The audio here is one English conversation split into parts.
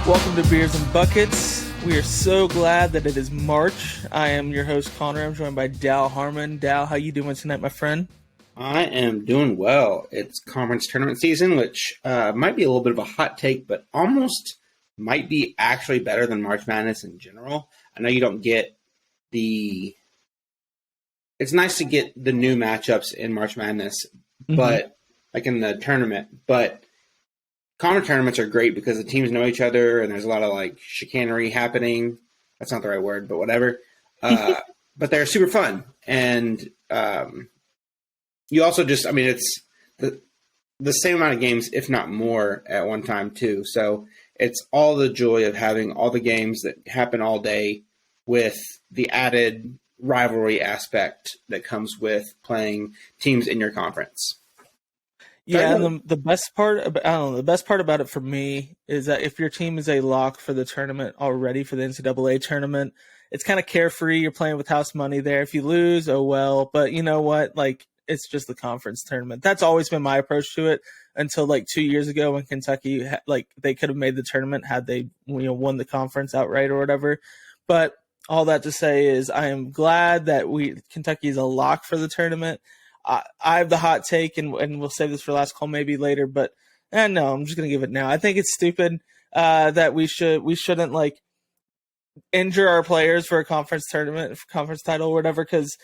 Welcome to Beers and Buckets. We are so glad that it is March. I am your host, Connor. I'm joined by Dal Harmon. Dal, how you doing tonight, my friend? I am doing well. It's conference tournament season, which might be a little bit of a hot take, but almost might be actually better than March Madness in general. I know you don't get the... It's nice to get the new matchups in March Madness, but like in the tournament, but conference tournaments are great because the teams know each other and there's a lot of like chicanery happening. That's not the right word, but whatever. But they're super fun. And you also just, I mean, it's the same amount of games, if not more at one time too. So it's all the joy of having all the games that happen all day with the added rivalry aspect that comes with playing teams in your conference. Yeah, and the best part about it for me is that if your team is a lock for the tournament already, for the NCAA tournament, it's kind of carefree. You're playing with house money there. If you lose, oh well. But you know what? Like, it's just the conference tournament. That's always been my approach to it until like 2 years ago when Kentucky, they could have made the tournament had they won the conference outright or whatever. But all that to say is I am glad that Kentucky is a lock for the tournament. I have the hot take, and we'll save this for last call maybe later, but no, I'm just going to give it now. I think it's stupid that we shouldn't like injure our players for a conference tournament, conference title or whatever, because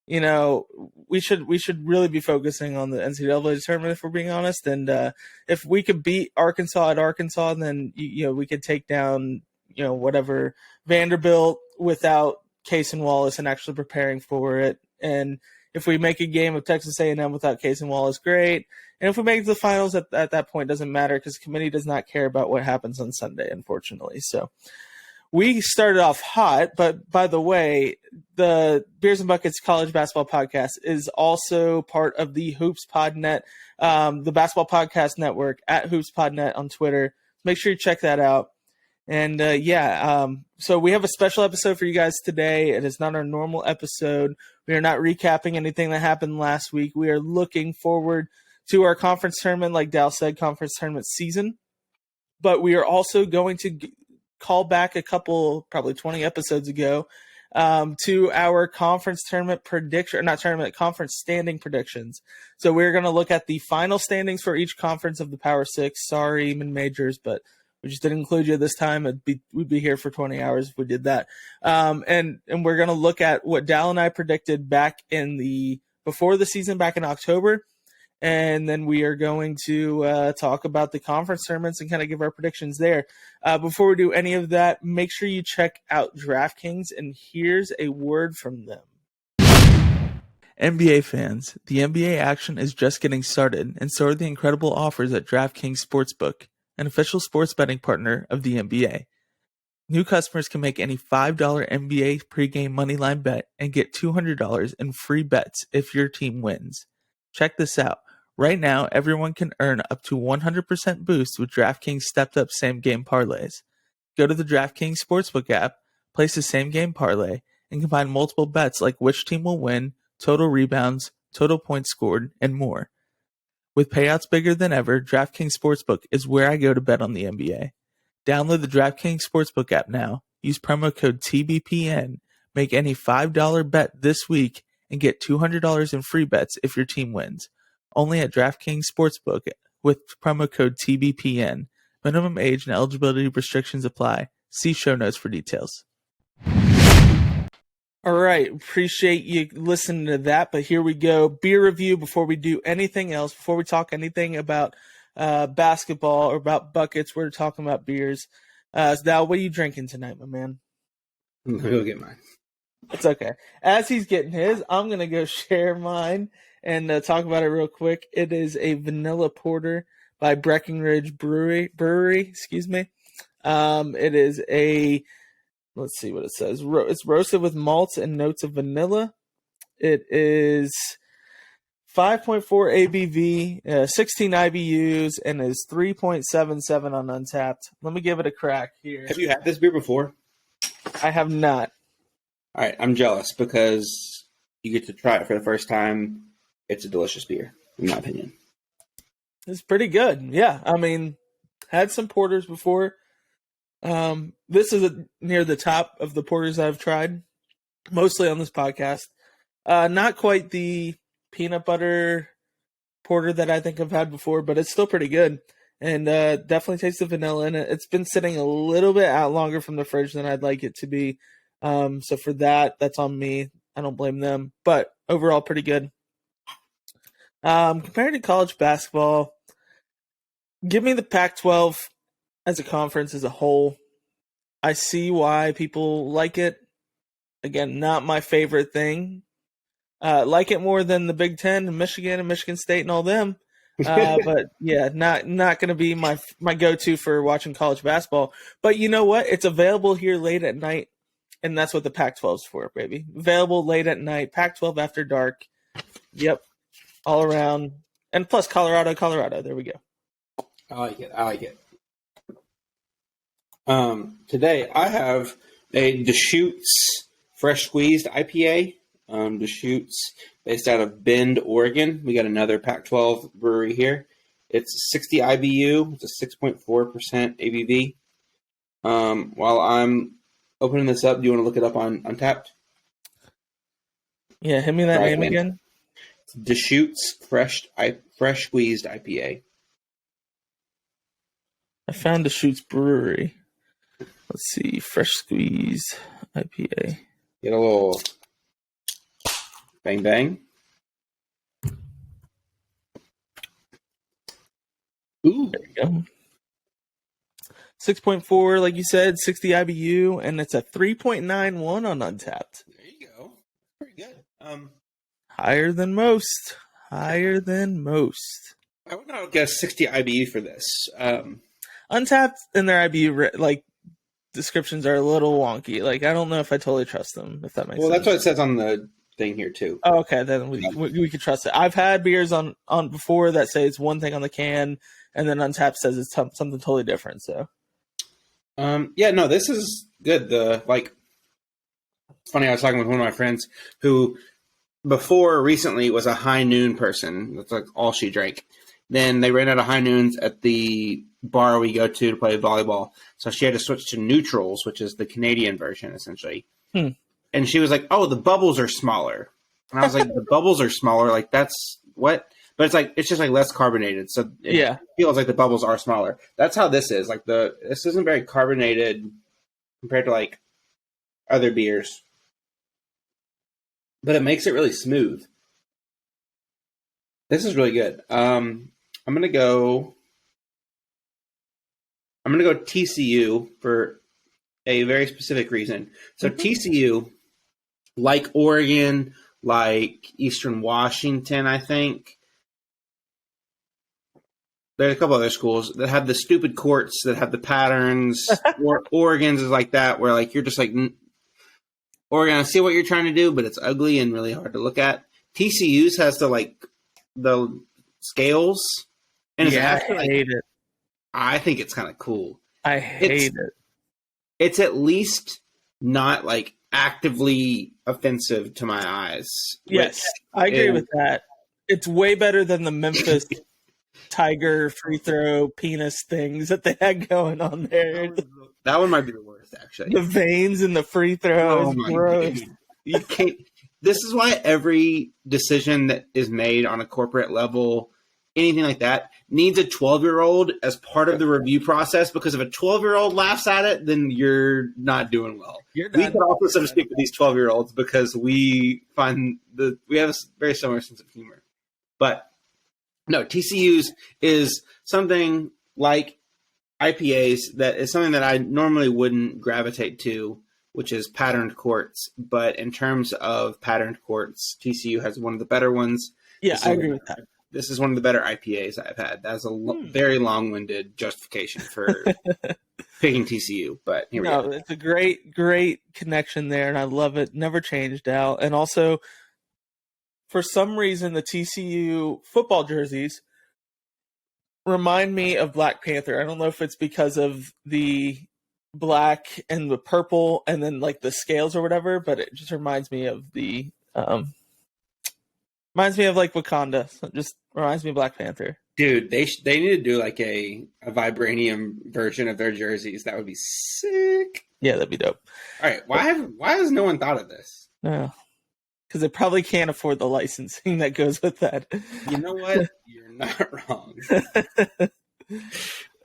we should really be focusing on the NCAA tournament if we're being honest. And if we could beat Arkansas at Arkansas, then we could take down whatever Vanderbilt without Case and Wallace and actually preparing for it. And if we make a game of Texas A&M without Case and Wallace, great. And if we make the finals at that point, doesn't matter because the committee does not care about what happens on Sunday, unfortunately. So we started off hot, but by the way, the Beers and Buckets College Basketball Podcast is also part of the Hoops Podnet, the Basketball Podcast Network at Hoops Podnet on Twitter. Make sure you check that out. And so we have a special episode for you guys today. It is not our normal episode. We are not recapping anything that happened last week. We are looking forward to our conference tournament, like Dal said, conference tournament season. But we are also going to call back a couple, probably 20 episodes ago, to our conference tournament conference standing predictions. So we're going to look at the final standings for each conference of the Power Six. Sorry, mid-majors, but we just didn't include you this time. We'd be here for 20 hours if we did that. And we're going to look at what Dal and I predicted back before the season, back in October. And then we are going to talk about the conference tournaments and kind of give our predictions there. Before we do any of that, make sure you check out DraftKings, and here's a word from them. NBA fans, the NBA action is just getting started, and so are the incredible offers at DraftKings Sportsbook, an official sports betting partner of the NBA. New customers can make any $5 NBA pregame moneyline bet and get $200 in free bets if your team wins. Check this out. Right now, everyone can earn up to 100% boost with DraftKings stepped-up same-game parlays. Go to the DraftKings Sportsbook app, place a same-game parlay, and combine multiple bets like which team will win, total rebounds, total points scored, and more. With payouts bigger than ever, DraftKings Sportsbook is where I go to bet on the NBA. Download the DraftKings Sportsbook app now, use promo code TBPN, make any $5 bet this week, and get $200 in free bets if your team wins. Only at DraftKings Sportsbook with promo code TBPN. Minimum age and eligibility restrictions apply. See show notes for details. All right, appreciate you listening to that, but here we go. Beer review before we do anything else, before we talk anything about basketball or about buckets, we're talking about beers. Dal, what are you drinking tonight, my man? I'm going to go get mine. It's okay. As he's getting his, I'm going to go share mine and talk about it real quick. It is a vanilla porter by Breckenridge Brewery. It is a... Let's see what it says. It's roasted with malts and notes of vanilla. It is 5.4 ABV, 16 IBUs, and is 3.77 on Untapped. Let me give it a crack here. Have you had this beer before? I have not. All right, I'm jealous because you get to try it for the first time. It's a delicious beer, in my opinion. It's pretty good. Yeah, I mean, had some porters before. This is near the top of the porters I've tried, mostly on this podcast. Not quite the peanut butter porter that I think I've had before, but it's still pretty good. And definitely tastes the vanilla in it. It's been sitting a little bit out longer from the fridge than I'd like it to be. So for that, that's on me. I don't blame them. But overall, pretty good. Compared to college basketball, give me the Pac-12 as a conference as a whole. I see why people like it. Again, not my favorite thing. Like it more than the Big Ten and Michigan and Michigan State and all them. But yeah, not going to be my go-to for watching college basketball. But you know what? It's available here late at night, and that's what the Pac-12's for, baby. Available late at night, Pac-12 after dark. Yep, all around. And plus Colorado. There we go. I like it. Today I have a Deschutes Fresh Squeezed IPA. Deschutes, based out of Bend, Oregon. We got another Pac-12 brewery here. It's 60 IBU. It's a 6.4% ABV. While I'm opening this up, do you want to look it up on Untapped? Yeah, hit me that name again. It's Deschutes Fresh Squeezed IPA. I found Deschutes Brewery. Let's see, Fresh Squeeze IPA. Get a little bang bang. Ooh. There you go. 6.4, like you said, 60 IBU, and it's a 3.91 on Untapped. There you go. Pretty good. Higher than most. I would not guess 60 IBU for this. Untapped and their IBU descriptions are a little wonky. Like, I don't know if I totally trust them, if that makes sense. Well, that's what it says on the thing here, too. Oh, okay, then we could trust it. I've had beers on before that say it's one thing on the can, and then Untapped says it's something totally different, so. Yeah, no, this is good. It's funny, I was talking with one of my friends who before recently was a high noon person. That's like all she drank. Then they ran out of high noons at the bar we go to play volleyball. So she had to switch to neutrals, which is the Canadian version, essentially. And she was like, oh, the bubbles are smaller. And I was like, the bubbles are smaller? Like, that's what? But it's just like less carbonated. So it feels like the bubbles are smaller. That's how this is. Like this isn't very carbonated compared to like other beers. But it makes it really smooth. This is really good. I'm gonna go TCU for a very specific reason. So TCU, like Oregon, like Eastern Washington, I think. There's a couple other schools that have the stupid courts that have the patterns. Oregon's is like that, where like you're just like, Oregon, I see what you're trying to do, but it's ugly and really hard to look at. TCU's has the scales, and I hate it. I think it's kind of cool. I hate it. It's at least not like actively offensive to my eyes. Yes, I agree with that. It's way better than the Memphis Tiger free throw penis things that they had going on there. That one might be the worst, actually. The veins in the free throw is gross. You can't. This is why every decision that is made on a corporate level, anything like that, needs a 12-year-old as part of the review process, because if a 12-year-old laughs at it, then you're not doing well. We can also sort of speak with these 12-year-olds because we find we have a very similar sense of humor. But no, TCU's is something like IPAs that is something that I normally wouldn't gravitate to, which is patterned courts. But in terms of patterned courts, TCU has one of the better ones. Yeah, I agree with that. This is one of the better IPAs I've had. That's a very long-winded justification for picking TCU. But here we go. It's a great connection there, and I love it. Never changed out. And also, for some reason, the TCU football jerseys remind me of Black Panther. I don't know if it's because of the black and the purple and then like the scales or whatever, but it just reminds me of like Wakanda. So it just reminds me of Black Panther. Dude, they need to do like a vibranium version of their jerseys. That would be sick. Yeah, that'd be dope. All right, why has no one thought of this? Yeah, because they probably can't afford the licensing that goes with that. You know what? You're not wrong.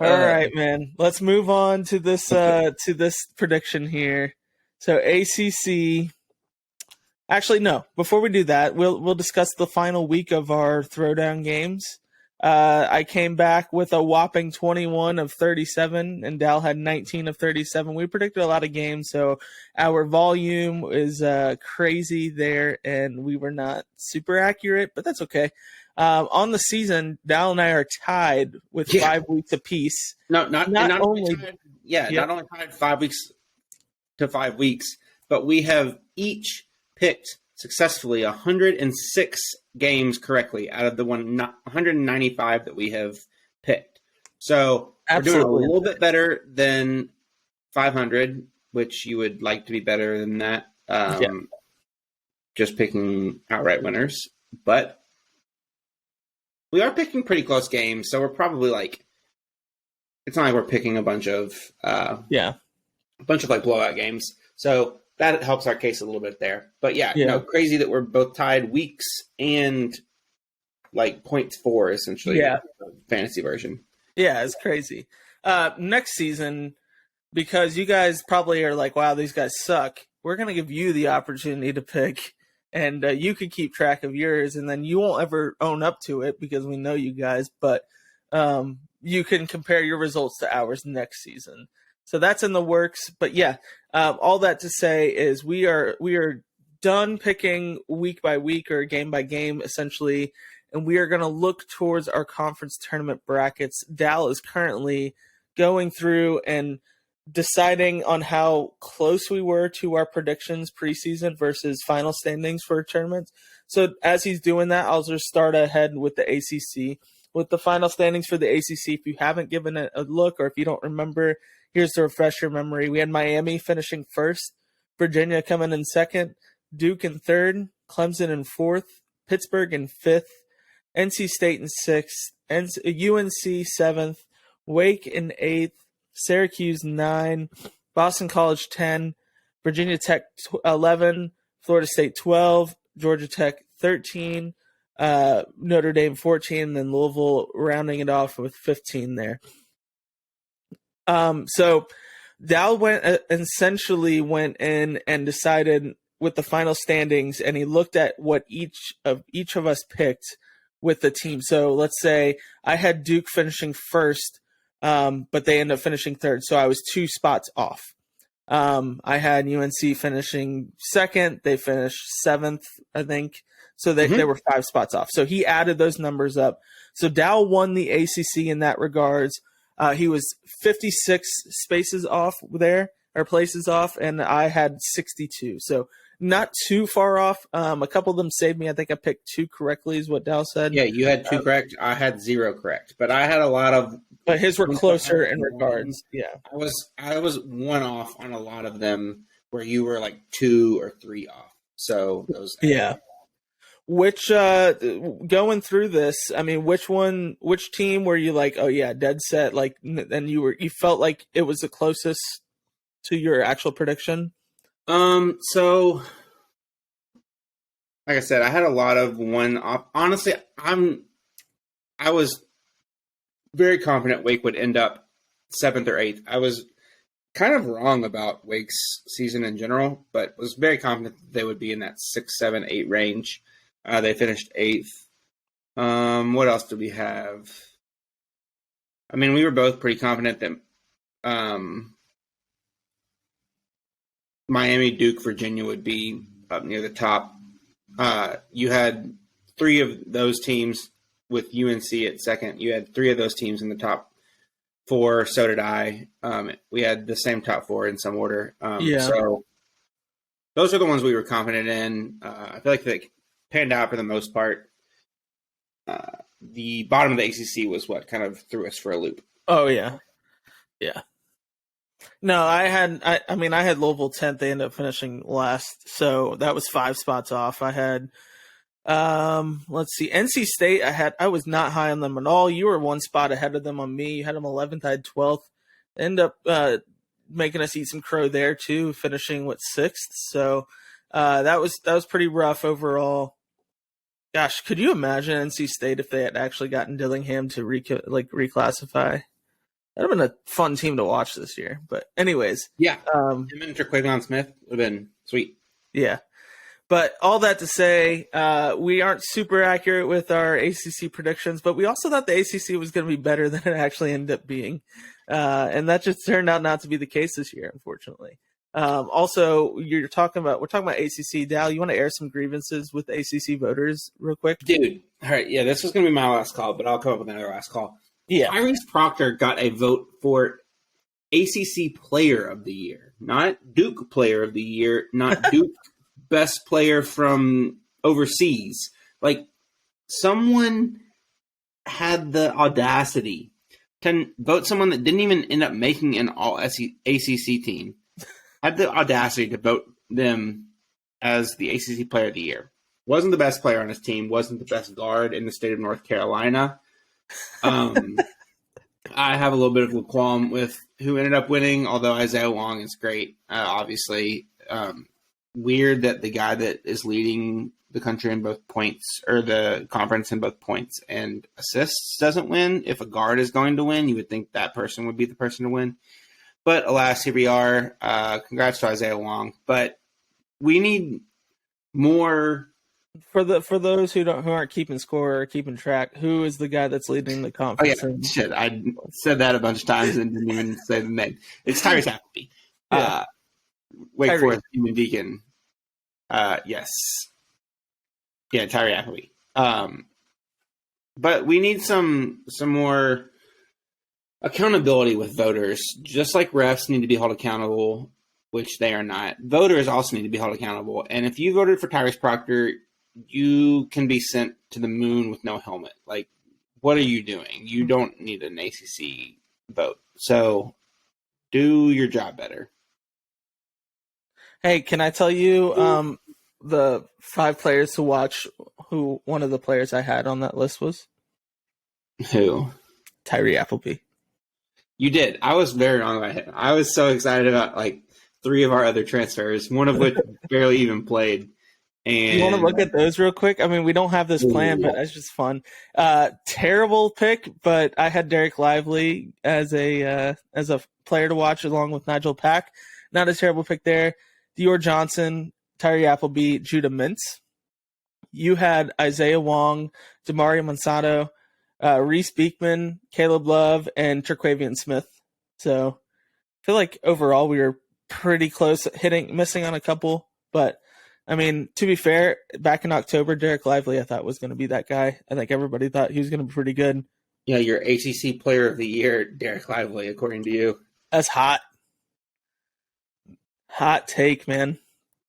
All right, man. Let's move on to this prediction here. So ACC. Actually, no. Before we do that, we'll discuss the final week of our throwdown games. I came back with a whopping 21 of 37, and Dal had 19 of 37. We predicted a lot of games, so our volume is crazy there, and we were not super accurate, but that's okay. On the season, Dal and I are tied with 5 weeks apiece. Not only tied 5 weeks to 5 weeks, but we have each picked successfully 106 games correctly out of the 195 that we have picked. So Absolutely. We're doing a little bit better than 500, which you would like to be better than that. Just picking outright winners, but we are picking pretty close games. So we're probably like, it's not like we're picking a bunch of like blowout games. So that helps our case a little bit there. But crazy that we're both tied weeks and like points for essentially the fantasy version. Yeah, it's crazy. Next season, because you guys probably are like, wow, these guys suck, we're going to give you the opportunity to pick, and you can keep track of yours, and then you won't ever own up to it because we know you guys, but you can compare your results to ours next season. So that's in the works. But all that to say is we are done picking week by week or game by game, essentially, and we are going to look towards our conference tournament brackets. Dal is currently going through and deciding on how close we were to our predictions preseason versus final standings for tournaments. So as he's doing that, I'll just start ahead with the ACC. With the final standings for the ACC, if you haven't given it a look or if you don't remember, here's to refresh your memory. We had Miami finishing first, Virginia coming in second, Duke in third, Clemson in fourth, Pittsburgh in fifth, NC State in sixth, UNC seventh, Wake in eighth, Syracuse 9, Boston College 10, Virginia Tech 11, Florida State 12, Georgia Tech 13, Notre Dame 14, and then Louisville rounding it off with 15 there. So Dal essentially went in and decided with the final standings, and he looked at what each of us picked with the team. So let's say I had Duke finishing first, but they ended up finishing third, so I was 2 spots off. I had UNC finishing second; they finished 7th, I think. So they were 5 spots off. So he added those numbers up. So Dal won the ACC in that regards. He was 56 spaces off there, or places off, and I had 62. So not too far off. A couple of them saved me. I think I picked 2 correctly is what Dal said. Yeah, you had 2 correct. I had 0 correct. But I had a lot of... But his were closer in regards. Yeah. I was 1 off on a lot of them where you were like 2 or 3 off. So those... Yeah. Which going through this, I mean, which team were you like, oh yeah, dead set, like, and you felt like it was the closest to your actual prediction? So like I said, I had a lot of 1 off. Honestly, I was very confident Wake would end up 7th or 8th. I was kind of wrong about Wake's season in general, but was very confident that they would be in that 6, 7, 8 range. They finished 8th. What else do we have? I mean, we were both pretty confident that Miami, Duke, Virginia would be up near the top. You had 3 of those teams with UNC at second. You had 3 of those teams in the top 4. So did I. We had the same top 4 in some order. So those are the ones we were confident in. I feel like they panned out for the most part. The bottom of the ACC was what kind of threw us for a loop. Oh yeah. No, I had Louisville 10th. They ended up finishing last, so that was 5 spots off. I had Let's see. NC State, I was not high on them at all. You were one spot ahead of them on me. You had them 11th, I had 12th. End up making us eat some crow there too, finishing with 6th. So that was pretty rough overall. Gosh, could you imagine NC State if they had actually gotten Dillingham to reclassify? That'd have been a fun team to watch this year. But anyways, Yeah, him and Traquavion Smith would have been sweet. Yeah. But all that to say, we aren't super accurate with our ACC predictions, but we also thought the ACC was going to be better than it actually ended up being. And that just turned out not to be the case this year, unfortunately. Also, we're talking about ACC. Dal, you want to air some grievances with ACC voters real quick? Dude, all right, yeah, this was going to be my last call, but I'll come up with another last call. Yeah. Tyrese Proctor got a vote for ACC Player of the Year, not Duke Player of the Year, not Duke Best Player from overseas. Like, someone had the audacity to vote someone that didn't even end up making an all-ACC team, had the audacity to vote them as the ACC Player of the Year. Wasn't the best player on his team, wasn't the best guard in the state of North Carolina. I have a little bit of a qualm with who ended up winning, although Isaiah Wong is great, obviously. Weird that the guy that is leading the country in both points, or the conference in both points and assists, doesn't win. If a guard is going to win, you would think that person would be the person to win. But alas, here we are. Congrats to Isaiah Wong. But we need more. For those who aren't keeping score or keeping track, who is the guy that's leading the conference? Oh yeah, shit! I said that a bunch of times and didn't even say the name. It's Tyrese Appleby. Yeah. Wake Forest Demon Deacon. Yes. Yeah, Tyree Appleby. But we need some more accountability with voters. Just like refs need to be held accountable, which they are not. Voters also need to be held accountable. And if you voted for Tyrese Proctor, you can be sent to the moon with no helmet. Like, what are you doing? You don't need an ACC vote. So do your job better. Hey, can I tell you the 5 players to watch who one of the players I had on that list was? Who? Tyree Appleby. You did. I was very wrong about him. I was so excited about like 3 of our other transfers, one of which barely even played. And you want to look at those real quick? I mean, we don't have this plan, but it's just fun. Terrible pick, but I had Derek Lively as a player to watch along with Nigel Pack. Not a terrible pick there. Dior Johnson, Tyree Appleby, Judah Mintz. You had Isaiah Wong, Demario Monsanto, Reese Beekman, Caleb Love, and Traquavion Smith. So I feel like overall we were pretty close, missing on a couple. But, I mean, to be fair, back in October, Derek Lively I thought was going to be that guy. I think everybody thought he was going to be pretty good. Yeah, your ACC Player of the Year, Derek Lively, according to you. That's hot. Hot take, man.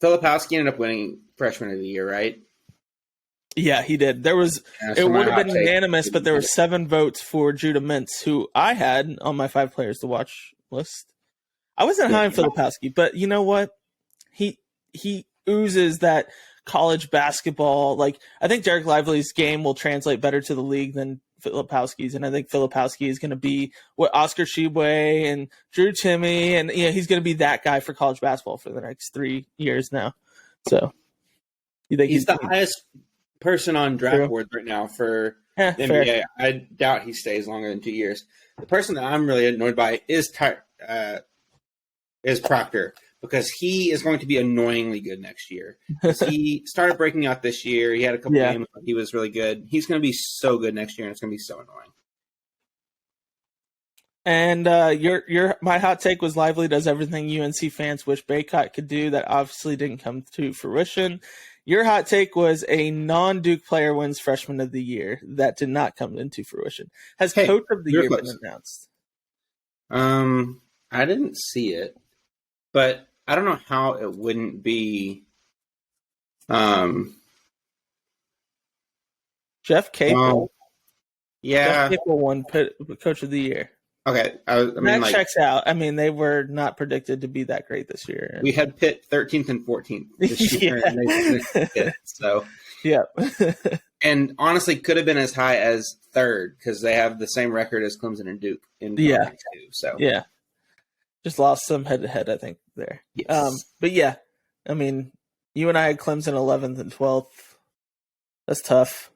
Filipowski ended up winning Freshman of the Year, right? Yeah, he did. It would have been unanimous, but there were 7 votes for Judah Mintz, who I had on my 5 players to watch list. I wasn't high on Filipowski, but you know what? He oozes that college basketball. Like, I think Derek Lively's game will translate better to the league than Filipowski's, and I think Filipowski is going to be what Oscar Tshiebwe and Drew Timme, and he's going to be that guy for college basketball for the next 3 years now. So, you think he's the highest person on draft boards right now for the NBA. Fair. I doubt he stays longer than 2 years. The person that I'm really annoyed by is Proctor, because he is going to be annoyingly good next year. He started breaking out this year. He had a couple games where he was really good. He's going to be so good next year, and it's going to be so annoying. And my hot take was Lively does everything UNC fans wish Baycott could do. That obviously didn't come to fruition. Your hot take was a non-Duke player wins Freshman of the Year. That did not come into fruition. Has Coach of the Year been announced? I didn't see it, but I don't know how it wouldn't be. Jeff Capel. Yeah. Jeff Capel won Coach of the Year. Okay. That checks out. I mean, they were not predicted to be that great this year. We had Pitt 13th and 14th this year. And they so, Yeah. And honestly, could have been as high as third because they have the same record as Clemson and Duke in conference too. So Yeah. Just lost some head to head, I think, there. yes. But yeah, I mean, you and I had Clemson 11th and 12th. That's tough.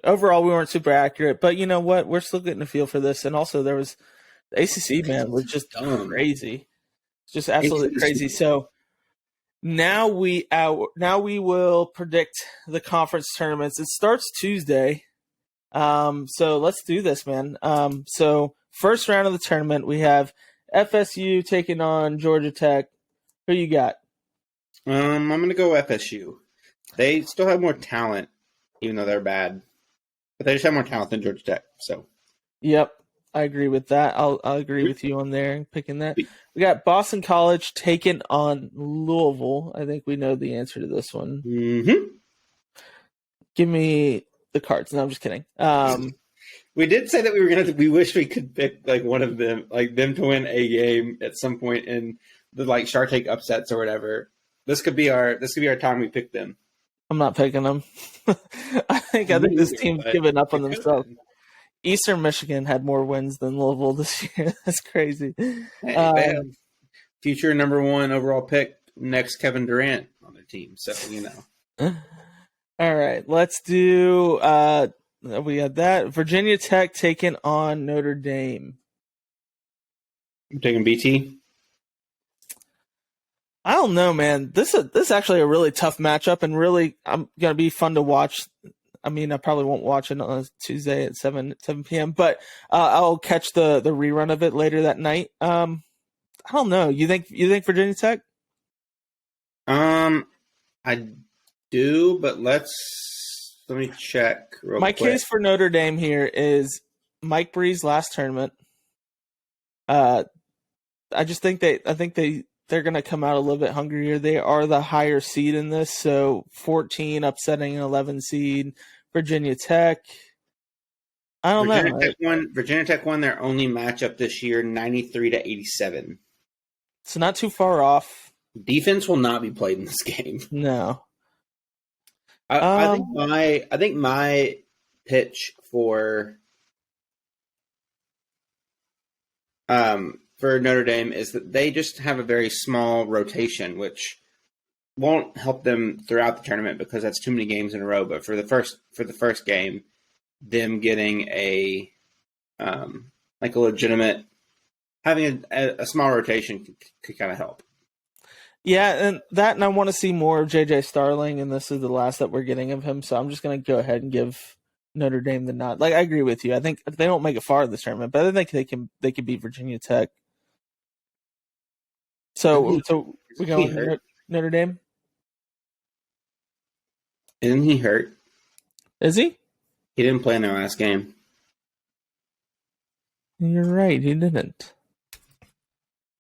Overall, we weren't super accurate, but you know what? We're still getting a feel for this. And also, there was the ACC, man, was just crazy. Just absolutely crazy. So now we will predict the conference tournaments. It starts Tuesday. So let's do this, man. So first round of the tournament, we have FSU taking on Georgia Tech. Who you got? I'm gonna go FSU. They still have more talent, even though they're bad. But they just have more talent than Georgia Tech. So Yep, I agree with that. I'll agree with you on there picking that. We got Boston College taking on Louisville. I think we know the answer to this one. Mm-hmm. Give me the cards. No, I'm just kidding. We did say that we wish we could pick like one of them, like them to win a game at some point in the like Shark Tank upsets or whatever. This could be our time we pick them. I'm not picking them. I think this team's given up on themselves. Eastern Michigan had more wins than Louisville this year. That's crazy. Hey, they have future number 1 overall pick next Kevin Durant on their team, so you know. All right, let's do. We had that Virginia Tech taking on Notre Dame. I'm taking BT. I don't know, man. This is actually a really tough matchup, and really, I'm gonna be fun to watch. I mean, I probably won't watch it on Tuesday at 7 p.m., but I'll catch the rerun of it later that night. I don't know. You think Virginia Tech? I do, but let me check real My quick. case for Notre Dame here is Mike Bree's last tournament. I just think they're going to come out a little bit hungrier. They are the higher seed in this, so 14 upsetting an 11 seed. Virginia Tech. I don't know. Virginia Tech won their only matchup this year, 93-87. It's not too far off. Defense will not be played in this game. No. I think my pitch for Notre Dame is that they just have a very small rotation, which won't help them throughout the tournament because that's too many games in a row. But for the first game, them getting a legitimate having a small rotation could kind of help. Yeah, and I want to see more of JJ Starling, and this is the last that we're getting of him. So I'm just going to go ahead and give Notre Dame the nod. Like, I agree with you. I think they don't make it far in this tournament, but I think they can beat Virginia Tech. So we going Notre Dame. Isn't he hurt? Is he? He didn't play in their last game. You're right. He didn't.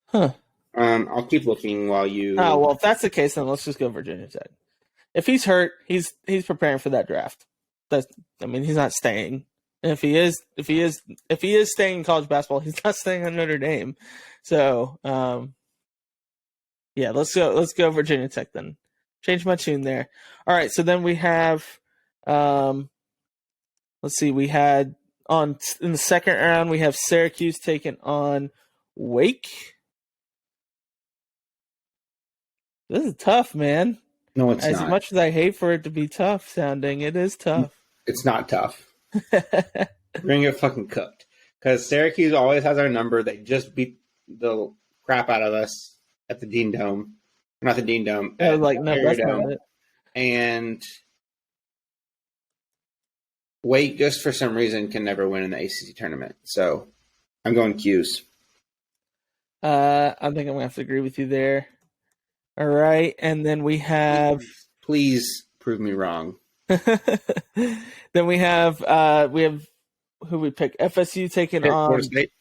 Huh. I'll keep looking while you. Oh well, if that's the case, then let's just go Virginia Tech. If he's hurt, he's preparing for that draft. He's not staying. And if he is staying in college basketball, he's not staying on Notre Dame. So, yeah, let's go Virginia Tech then. Change my tune there. All right, so then we have, let's see, we had in the second round we have Syracuse taking on Wake. This is tough, man. No, it's not. As much as I hate for it to be tough sounding, it is tough. It's not tough. We're going to get fucking cooked. Because Syracuse always has our number. They just beat the crap out of us at the Dean Dome. Not the Dean Dome. No, that's not it. And Wake, just for some reason, can never win in the ACC tournament. So I'm going Q's. I think I'm going to have to agree with you there. All right, and then we have. Please prove me wrong. Then we have who we pick. FSU taking on Florida State.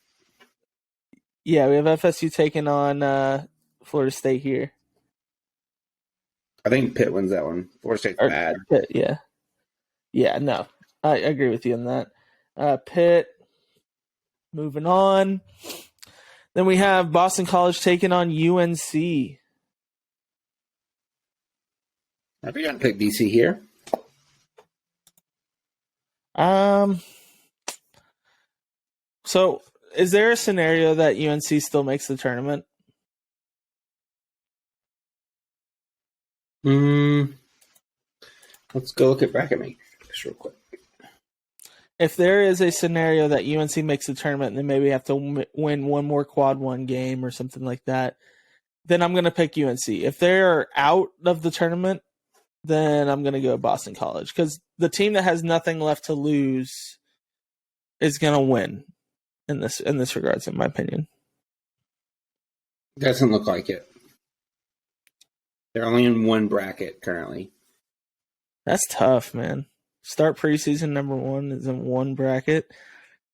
Yeah, we have FSU taking on Florida State here. I think Pitt wins that one. Florida State's bad. Pitt, yeah. No, I agree with you on that. Pitt. Moving on. Then we have Boston College taking on UNC. I'd be going to pick BC here. So is there a scenario that UNC still makes the tournament? Let's go look at bracket makers real quick. If there is a scenario that UNC makes the tournament and they maybe have to win one more quad one game or something like that, then I'm going to pick UNC. If they're out of the tournament, then I'm going to go Boston College because the team that has nothing left to lose is going to win in this regards, in my opinion. Doesn't look like it. They're only in one bracket currently. That's tough, man. Start preseason number 1 is in one bracket.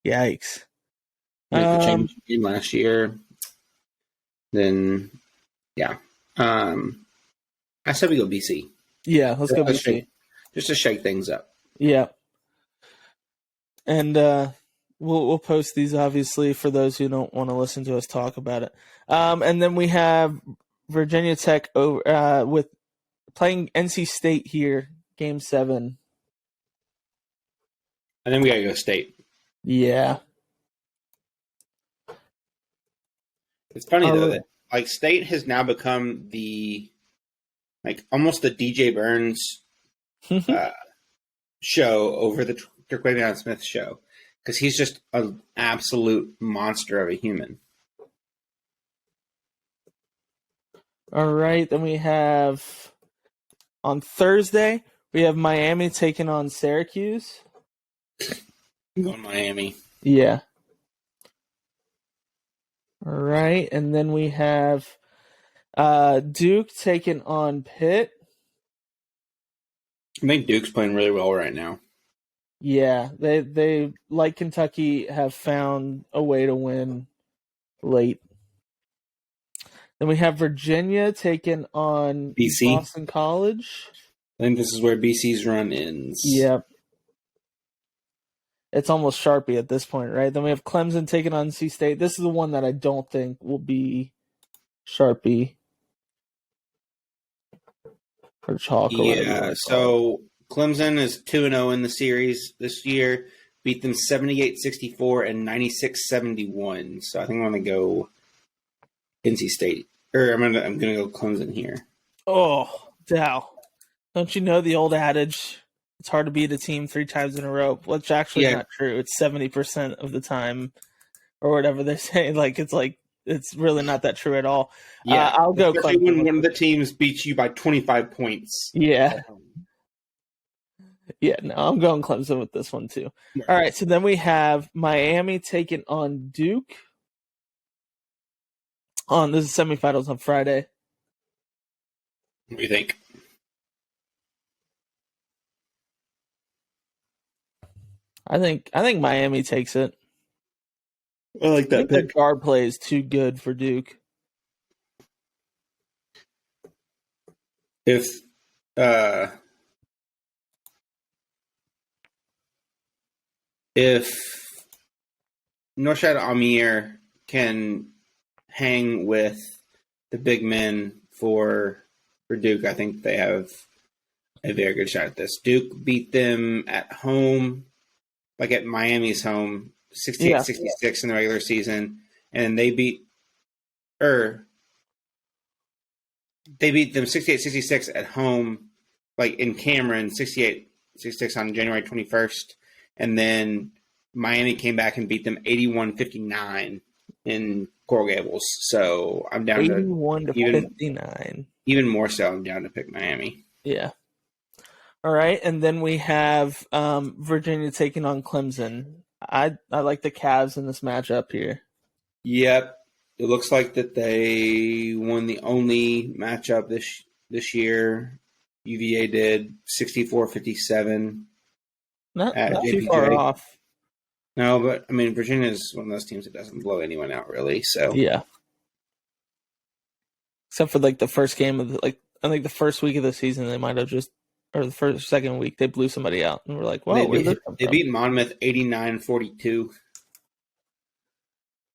Yikes. Make the championship game last year. Then, yeah. I said we go BC. Yeah, let's go BC. Just to shake things up. Yeah. And we'll post these, obviously, for those who don't want to listen to us talk about it. And then we have Virginia Tech over with playing NC State here, Game 7. And then we got to go State. Yeah. It's funny, though, that like State has now become almost the DJ Burns show over the Quavion Smith show, because he's just an absolute monster of a human. All right, then we have on Thursday we have Miami taking on Syracuse. I'm going Miami. Yeah. All right, and then we have Duke taking on Pitt. I think Duke's playing really well right now. Yeah, they like Kentucky have found a way to win late. Then we have Virginia taking on BC. Boston College. I think this is where BC's run ends. Yep. It's almost Sharpie at this point, right? Then we have Clemson taking on NC State. This is the one that I don't think will be Sharpie or chalk. Or yeah, so Clemson is 2-0 in the series this year. Beat them 78-64 and 96-71. So I think I'm going to go NC State. Or I'm gonna go Clemson here. Oh, Dow. Don't you know the old adage? It's hard to beat a team 3 times in a row. Which actually not true. It's 70% of the time, or whatever they say. It's really not that true at all. Yeah, I'll go Clemson. When one of the teams beats you by 25 points. Yeah. Yeah, no, I'm going Clemson with this one too. Right. All right, so then we have Miami taking on Duke. This is semifinals on Friday. What do you think? I think Miami takes it. I like that pick. The guard play is too good for Duke. If Norshad Amir can hang with the big men for Duke, I think they have a very good shot at this. Duke beat them at home, like at Miami's home, 68-66 in the regular season, and they beat them 68-66 at home, like in Cameron, 68-66 on January 21st, and then Miami came back and beat them 81-59 in Coral Gables. So I'm down 81 to 59. Even more so, I'm down to pick Miami. Yeah. All right, and then we have Virginia taking on Clemson. I like the Cavs in this matchup here. Yep. It looks like that they won the only matchup this year. UVA did 64-57. Not too far off. No, but I mean, Virginia is one of those teams that doesn't blow anyone out really. So yeah, except for like the first game of I think the first week of the season they might have or the second week they blew somebody out and we're like, wow, they beat Monmouth 89-42.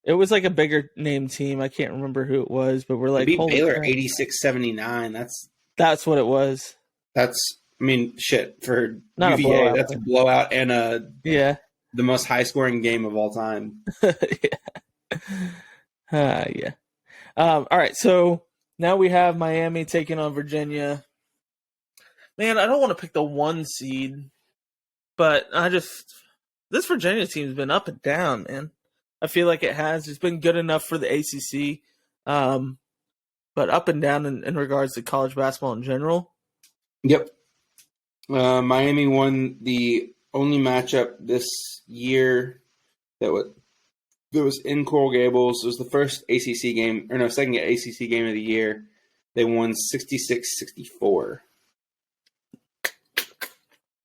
It was like a bigger name team. I can't remember who it was, but we're like, they beat Baylor 86-79. That's what it was. That's, I mean, shit, for Not a UVA, blowout. that's a blowout and Yeah. the most high-scoring game of all time. Yeah. Yeah. All right. So now we have Miami taking on Virginia. Man, I don't want to pick the 1 seed, but this Virginia team's been up and down, man. I feel like it has. It's been good enough for the ACC, but up and down in regards to college basketball in general. Yep. Miami won the only matchup this year that was in Coral Gables. It was the first ACC game, or no, second ACC game of the year. They won 66-64.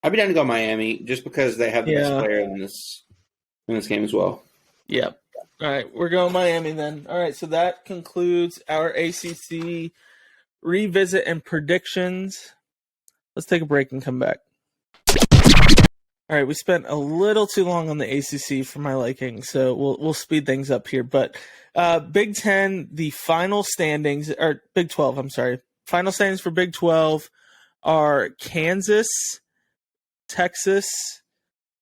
I'd be down to go Miami just because they have the best player in this game as well. Yep. All right, we're going Miami then. All right, so that concludes our ACC revisit and predictions. Let's take a break and come back. All right, we spent a little too long on the ACC for my liking, so we'll speed things up here. But Big 10, the final standings, or Big 12, I'm sorry. Final standings for Big 12 are Kansas, Texas,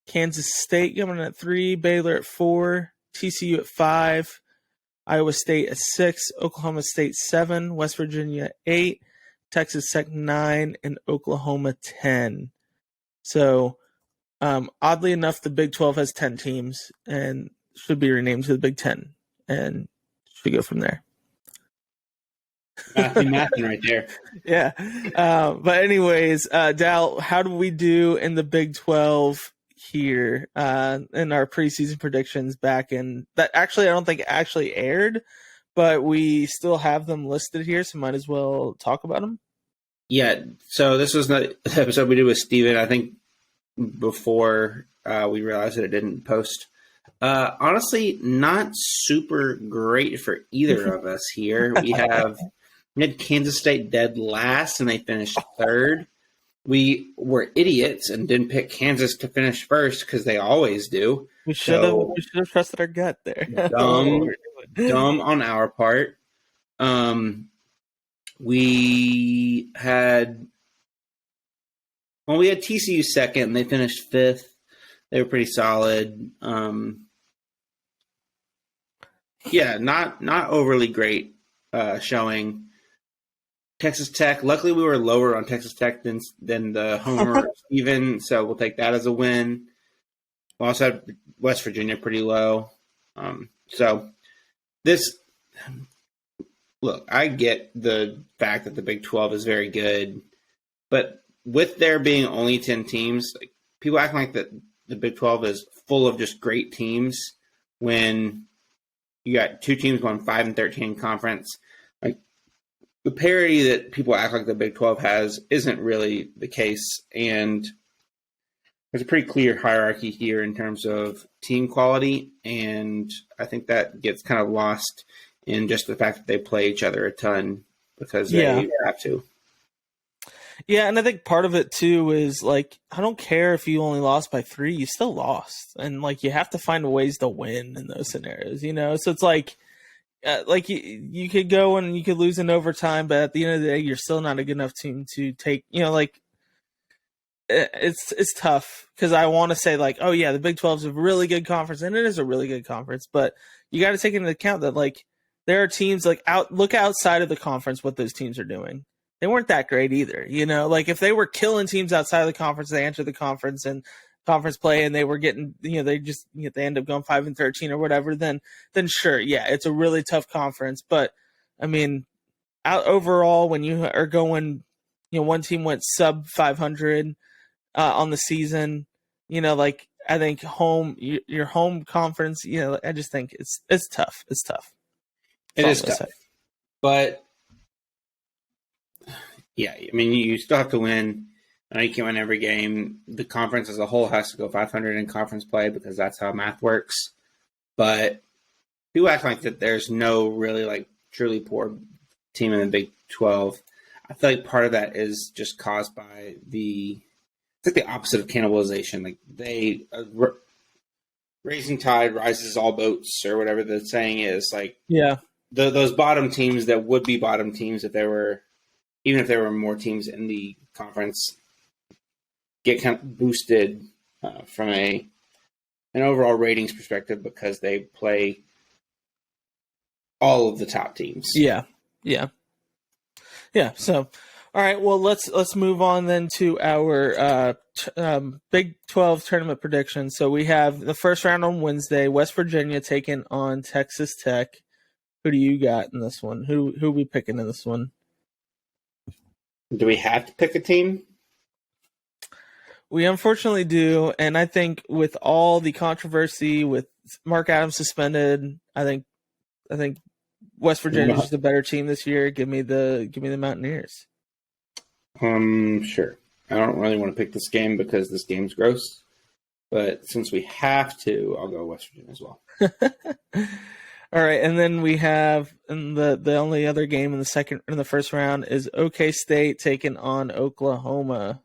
Kansas State coming in at 3, Baylor at 4, TCU at 5, Iowa State at 6, Oklahoma State 7, West Virginia 8, Texas Tech 9, and Oklahoma 10. So, oddly enough, the Big 12 has 10 teams and should be renamed to the Big 10, and should go from there. Nothing right there. Yeah. But anyways, Dal, how do we do in the Big 12 here in our preseason predictions back in that? Actually, I don't think it actually aired, but we still have them listed here, so might as well talk about them. Yeah. So this was the episode we did with Steven, I think, before we realized that it didn't post. Honestly, not super great for either of us here. We had Kansas State dead last, and they finished 3rd. We were idiots and didn't pick Kansas to finish first because they always do. We should have trusted our gut there. Dumb on our part. We had TCU second, and they finished 5th. They were pretty solid. Not overly great showing. Texas Tech. Luckily, we were lower on Texas Tech than the homer Steven, so we'll take that as a win. We also had West Virginia pretty low. Look, I get the fact that the Big 12 is very good, but with there being only 10 teams, like, people act like that the Big 12 is full of just great teams when you got 2 teams going 5-13 in conference. Like, the parity that people act like the Big 12 has isn't really the case, and there's a pretty clear hierarchy here in terms of team quality, and I think that gets kind of lost in just the fact that they play each other a ton because they have to. Yeah, and I think part of it too is, like, I don't care if you only lost by 3, you still lost, and like you have to find ways to win in those scenarios, you know. So it's like you could go and you could lose in overtime, but at the end of the day, you're still not a good enough team to take. You know, like it's tough because I want to say like, oh yeah, the Big 12 is a really good conference, and it is a really good conference, but you got to take into account that like there are teams like look outside of the conference what those teams are doing. They weren't that great either, you know. Like if they were killing teams outside of the conference, they entered the conference and conference play, and they were getting, you know, they end up going 5-13 or whatever. Then sure, yeah, it's a really tough conference. But I mean, overall, when you are going, you know, one team went sub 500 on the season, you know, like I think your home conference, you know, I just think it's tough. It's tough. It is tough, but. Yeah, I mean, you still have to win. I know you can't win every game. The conference as a whole has to go 500 in conference play because that's how math works. But people act like that there's no really like truly poor team in the Big 12. I feel like part of that is just caused by it's like the opposite of cannibalization. Like raising tide rises all boats or whatever the saying is. Like, yeah, those bottom teams that would be bottom teams if they were even if there were more teams in the conference, get kind of boosted from an overall ratings perspective because they play all of the top teams. Yeah. So, all right. Well, let's move on then to our Big 12 tournament predictions. So we have the first round on Wednesday. West Virginia taking on Texas Tech. Who do you got in this one? Who are we picking in this one? Do we have to pick a team? We unfortunately do, and I think with all the controversy with Mark Adams suspended, I think West Virginia is just a better team this year. Give me the Mountaineers. Sure. I don't really want to pick this game because this game's gross, but since we have to, I'll go West Virginia as well. All right, and then we have the only other game in the first round is OK State taking on Oklahoma.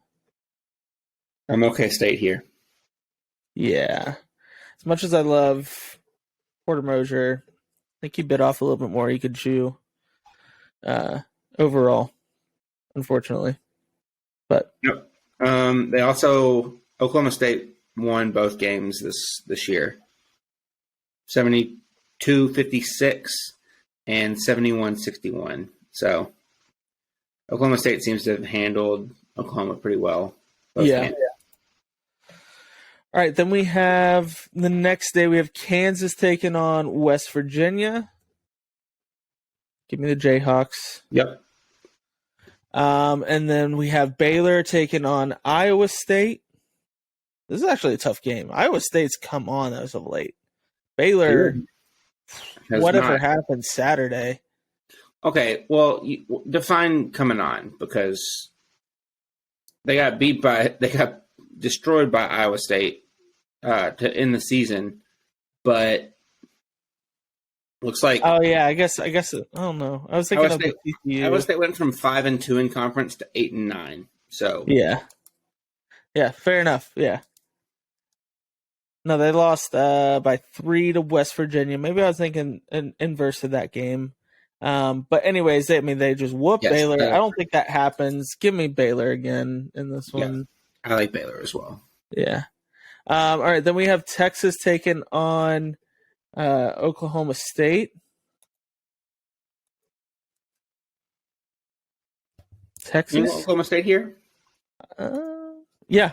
I'm OK State here. Yeah. As much as I love Porter Mosier, I think he bit off a little bit more he could chew overall, unfortunately. But yep. They also Oklahoma State won both games this year. 72-56 and 71-61. So Oklahoma State seems to have handled Oklahoma pretty well. Yeah. All right, then we have the next day we have Kansas taking on West Virginia. Give me the Jayhawks. Yep. And then we have Baylor taking on Iowa State. This is actually a tough game. Iowa State's come on as of late. Baylor, whatever happened Saturday. Okay, well, define coming on because they got destroyed by Iowa State to end the season, but looks like I guess I don't know. I was thinking Iowa State, Iowa State went from 5-2 in conference to 8-9. So yeah, fair enough. Yeah, no, they lost by 3 to West Virginia. Maybe I was thinking an inverse of that game. But anyways, they just whooped Baylor. I don't think that happens. Give me Baylor again in this one. I like Baylor as well. Yeah. All right, then we have Texas taking on Oklahoma State. Texas. Oklahoma State here? Yeah.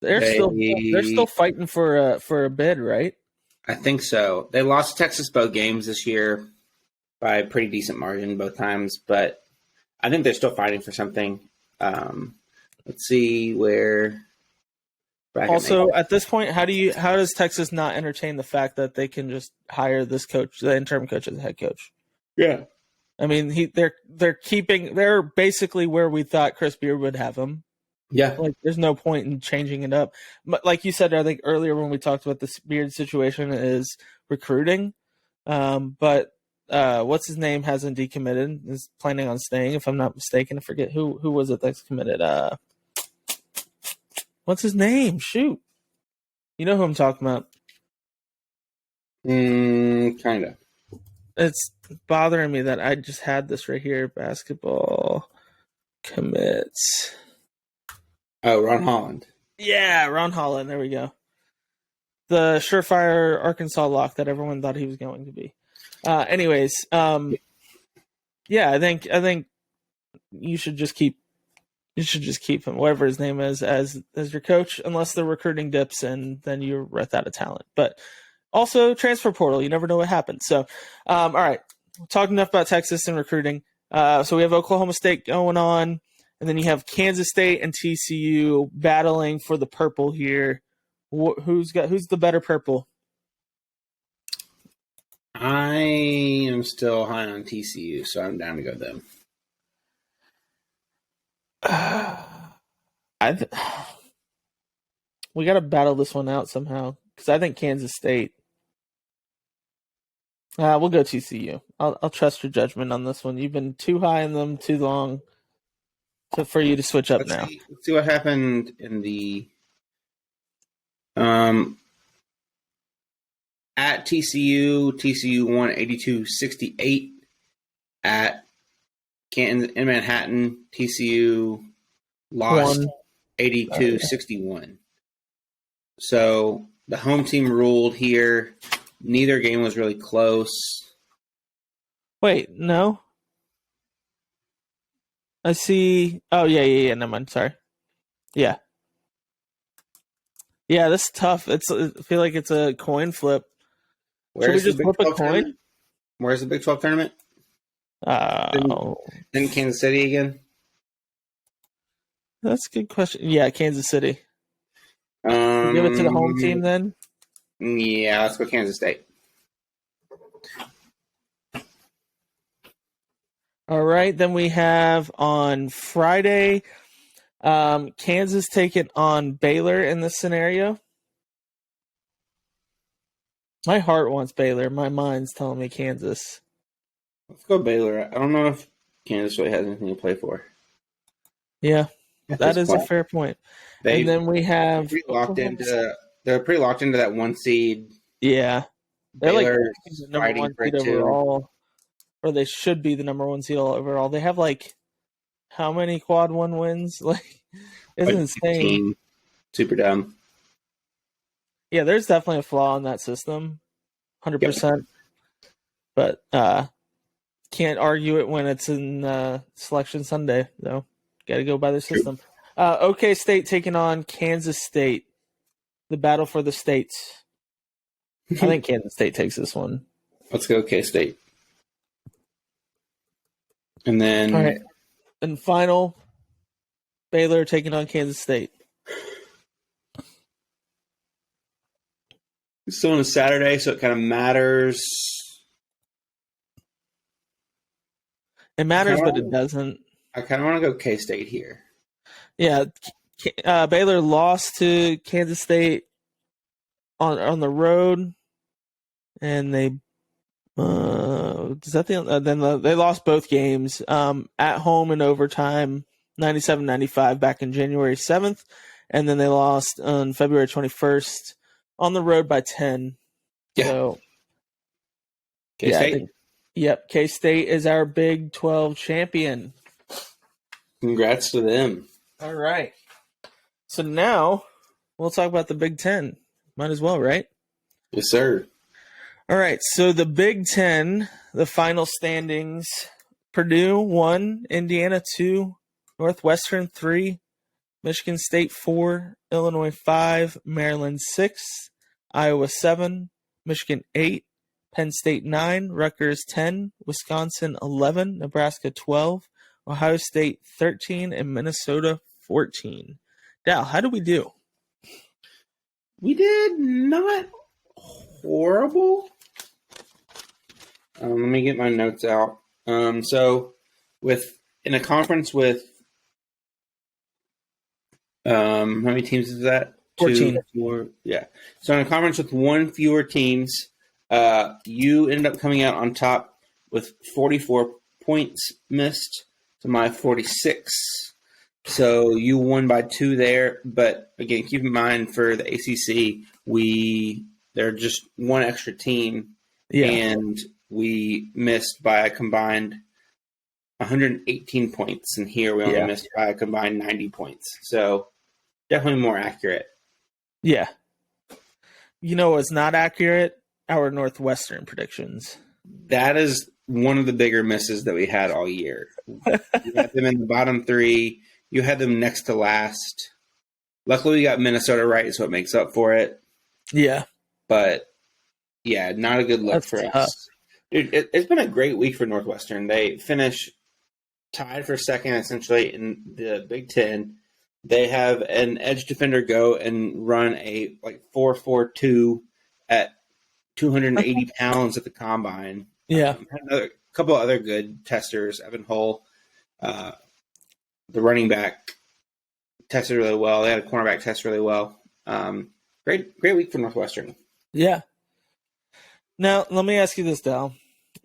They're still fighting for a bid, right? I think so. They lost Texas both games this year by a pretty decent margin both times, but I think they're still fighting for something. Let's see where. Also, at this point, how does Texas not entertain the fact that they can just hire this coach, the interim coach, as the head coach? Yeah, I mean, they're basically where we thought Chris Beard would have him. Yeah, like there's no point in changing it up. But like you said, I think earlier when we talked about this Beard situation is recruiting. But what's his name hasn't decommitted, is planning on staying, if I'm not mistaken. I forget who was it that's committed. What's his name? Shoot. You know who I'm talking about. Kind of. It's bothering me that I just had this right here. Basketball commits. Oh, Ron Holland. Yeah, Ron Holland. There we go. The surefire Arkansas lock that everyone thought he was going to be. Anyways, yeah, I think you should just keep him, whatever his name is, as your coach, unless the recruiting dips and then you're without a talent. But also transfer portal, you never know what happens. So, all right, talked enough about Texas and recruiting. So we have Oklahoma State going on, and then you have Kansas State and TCU battling for the purple here. Who's the better purple? I am still high on TCU, so I'm down to go them. We got to battle this one out somehow, because I think Kansas State. We'll go TCU. I'll trust your judgment on this one. You've been too high on them too long for you to switch up now. Let's see what happened in the at TCU. TCU won 82-68 at Canton in Manhattan, TCU lost 82-61. So the home team ruled here. Neither game was really close. Wait, no. I see. Oh, yeah. Never mind. Sorry. Yeah. Yeah, this is tough. I feel like it's a coin flip. Should we just flip a coin? Where's the Big 12 tournament? In Kansas City again? That's a good question. Yeah, Kansas City. We'll give it to the home team then? Yeah, let's go Kansas State. All right, then we have on Friday, Kansas taking on Baylor in this scenario. My heart wants Baylor. My mind's telling me Kansas. Let's go Baylor. I don't know if Kansas really has anything to play for. Yeah, that is a fair point. And then we have they're pretty locked into that one seed. Yeah, they're Baylor like the number one seed overall, or they should be the number one seed overall. They have like how many quad one wins? Like, it's insane. Super dumb. Yeah, there's definitely a flaw in that system, 100%. But can't argue it when it's in Selection Sunday, though. Got to go by the system. OK State taking on Kansas State. The battle for the states. I think Kansas State takes this one. Let's go K-State. And then... All right. And final, Baylor taking on Kansas State. It's still on a Saturday, so it kind of matters. It matters, but it doesn't. I kind of want to go K-State here. Yeah. Baylor lost to Kansas State on the road, and they they lost both games at home in overtime, 97-95 back in January 7th, and then they lost on February 21st on the road by 10. Yeah. So, K-State? Yep, K-State is our Big 12 champion. Congrats to them. All right. So now we'll talk about the Big 10. Might as well, right? Yes, sir. All right. So the Big 10, the final standings: Purdue 1, Indiana 2, Northwestern 3, Michigan State 4, Illinois 5, Maryland 6, Iowa 7, Michigan 8, Penn State 9, Rutgers 10, Wisconsin 11, Nebraska 12, Ohio State 13, and Minnesota 14. Dal, how do we do? We did not horrible. Let me get my notes out. So, in a conference with how many teams is that? 14. 2, 4, yeah. So in a conference with one fewer teams, you ended up coming out on top with 44 points missed to my 46. So you won by 2 there. But again, keep in mind for the ACC, they're just one extra team, and we missed by a combined 118 points, and here we only missed by a combined 90 points. So definitely more accurate. Yeah. You know what's not accurate? Our Northwestern predictions. That is one of the bigger misses that we had all year. You had them in the bottom 3. You had them next to last. Luckily, we got Minnesota right, so it makes up for it. Yeah. But, yeah, not a good look for us. Dude, it's been a great week for Northwestern. They finish tied for second, essentially, in the Big Ten. They have an edge defender go and run a 4.42 at 280 pounds at the combine. Yeah. A couple other good testers. Evan Hull, the running back, tested really well. They had a cornerback test really well. Great week for Northwestern. Yeah. Now, let me ask you this, Dal.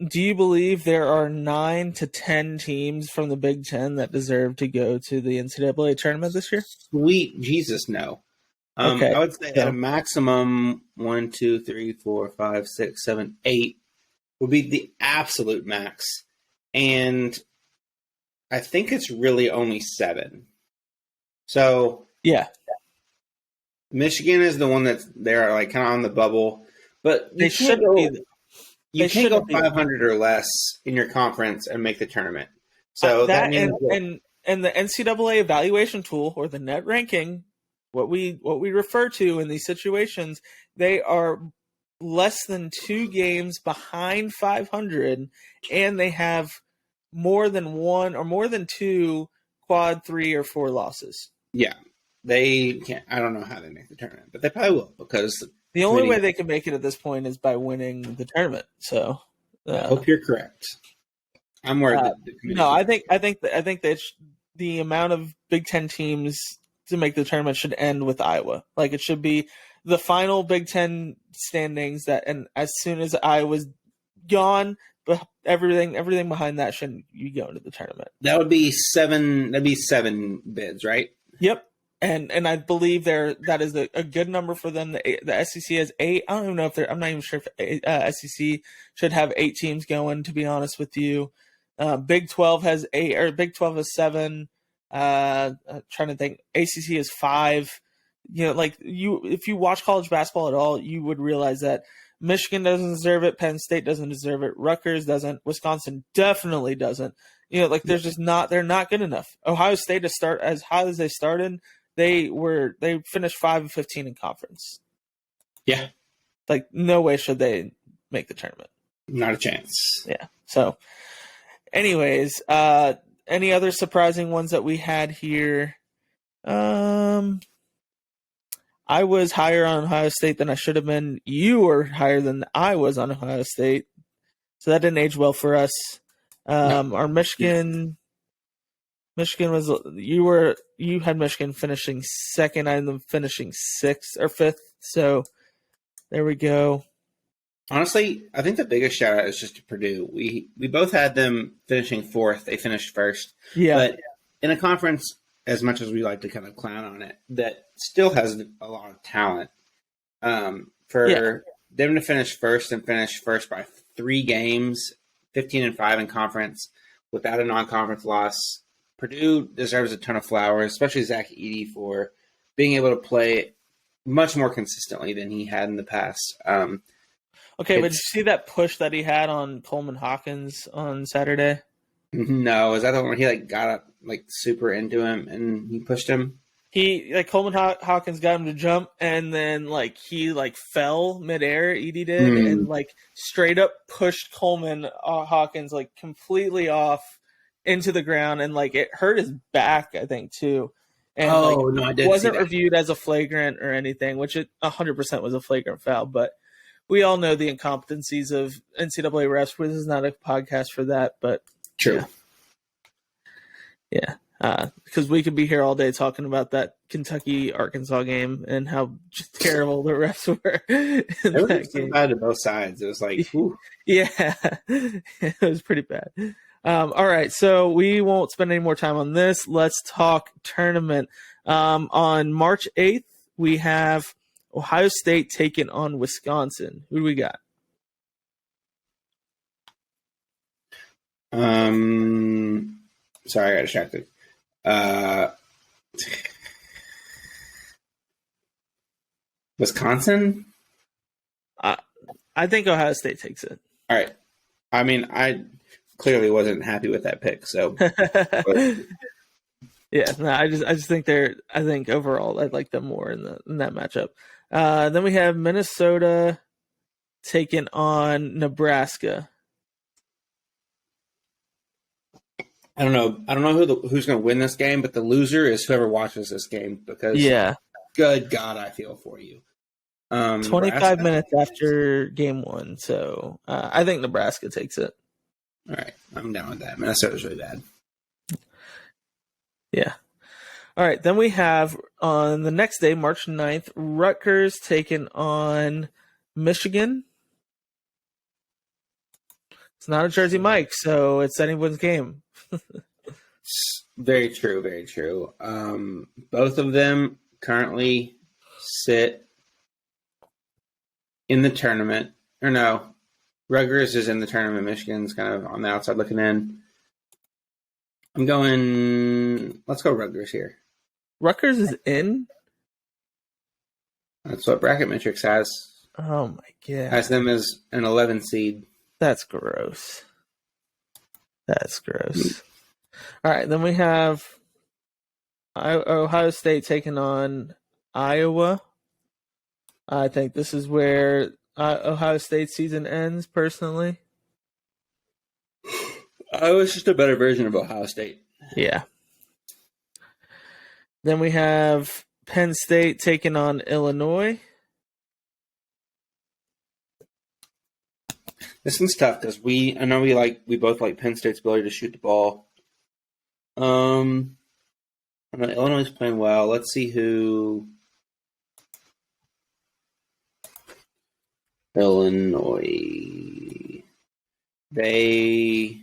Do you believe there are 9 to 10 teams from the Big Ten that deserve to go to the NCAA tournament this year? Sweet Jesus, no. Okay. I would say at a maximum 1, 2, 3, 4, 5, 6, 7, 8 would be the absolute max. And I think it's really only 7. So Yeah, Michigan is the one that's they're like kind of on the bubble, but they shouldn't be. you They can't go shouldn't be 500 or less in your conference and make the tournament. So that that means and the NCAA evaluation tool or the net ranking, what we refer to in these situations, they are less than 2 games behind 500, and they have more than 1 or more than 2 quad 3 or 4 losses. yeah, they can't. I don't know how they make the tournament, but they probably will because The only way they can make it at this point is by winning the tournament. So I hope you're correct. I'm worried that the no, I think that the amount of Big Ten teams to make the tournament should end with Iowa. Like it should be the final Big Ten standings and as soon as Iowa's gone, but everything behind that should you go into the tournament. that would be 7. That'd be 7 bids, right? Yep. And I believe that is a good number for them. The SEC has 8. I don't even know if I'm not even sure if SEC should have 8 teams going. To be honest with you, Big 12 has 8 or Big 12 has 7. Trying to think, ACC is 5. If you watch college basketball at all, you would realize that Michigan doesn't deserve it, Penn State doesn't deserve it, Rutgers doesn't, Wisconsin definitely doesn't. There's just they're not good enough. Ohio State to start as high as they started. They finished 5-15 in conference. Yeah. Like no way should they make the tournament. Not a chance. Yeah. So anyways, any other surprising ones that we had here? I was higher on Ohio State than I should have been. You were higher than I was on Ohio State. So that didn't age well for us. No. Our Michigan was you had Michigan finishing second, I had them finishing 6th or 5th. So there we go. Honestly, I think the biggest shout out is just to Purdue. We both had them finishing 4th. They finished 1st. Yeah. But in a conference, as much as we like to kind of clown on it, that still has a lot of talent. For them to finish 1st and finish 1st by 3 games, 15-5 in conference, without a non-conference loss, Purdue deserves a ton of flowers, especially Zach Edey for being able to play much more consistently than he had in the past. Okay, but did you see that push that he had on Coleman Hawkins on Saturday? No, is that the one where he got up super into him and he pushed him? He Coleman Hawkins got him to jump and then he fell midair. Edey did and straight up pushed Coleman Hawkins completely off into the ground and it hurt his back I think too. And no, I did. It wasn't reviewed as a flagrant or anything, which it 100% was a flagrant foul, but. We all know the incompetencies of NCAA refs. This is not a podcast for that, but true. Yeah. Because we could be here all day talking about that Kentucky-Arkansas game and how just terrible the refs were. It was so bad to both sides. It was whew. Yeah, it was pretty bad. All right, so we won't spend any more time on this. Let's talk tournament. On March 8th, we have Ohio State taking on Wisconsin. Who do we got? Sorry, I got distracted. Wisconsin? I think Ohio State takes it. All right. I mean, I clearly wasn't happy with that pick, so. Yeah, no, I just think I think overall I'd like them more in that matchup. Then we have Minnesota taking on Nebraska. I don't know who's going to win this game, but the loser is whoever watches this game because good God, I feel for you. 25 minutes after game 1, so I think Nebraska takes it. All right, I'm down with that. Minnesota's really bad. Yeah. All right, then we have on the next day, March 9th, Rutgers taking on Michigan. It's not a Jersey Mike, so it's anyone's game. Very true, very true. Both of them currently sit in the tournament. Or no, Rutgers is in the tournament. Michigan's kind of on the outside looking in. I'm going. Let's go Rutgers here. Rutgers is in? That's what Bracket Metrics has. Oh my god. Has them as an 11 seed. That's gross. That's gross. All right, then we have Ohio State taking on Iowa. I think this is where Ohio State season ends, personally. Iowa's just a better version of Ohio State. Yeah. Then we have Penn State taking on Illinois. This one's tough because we both like Penn State's ability to shoot the ball. I know Illinois is playing well. Let's see who. Illinois. They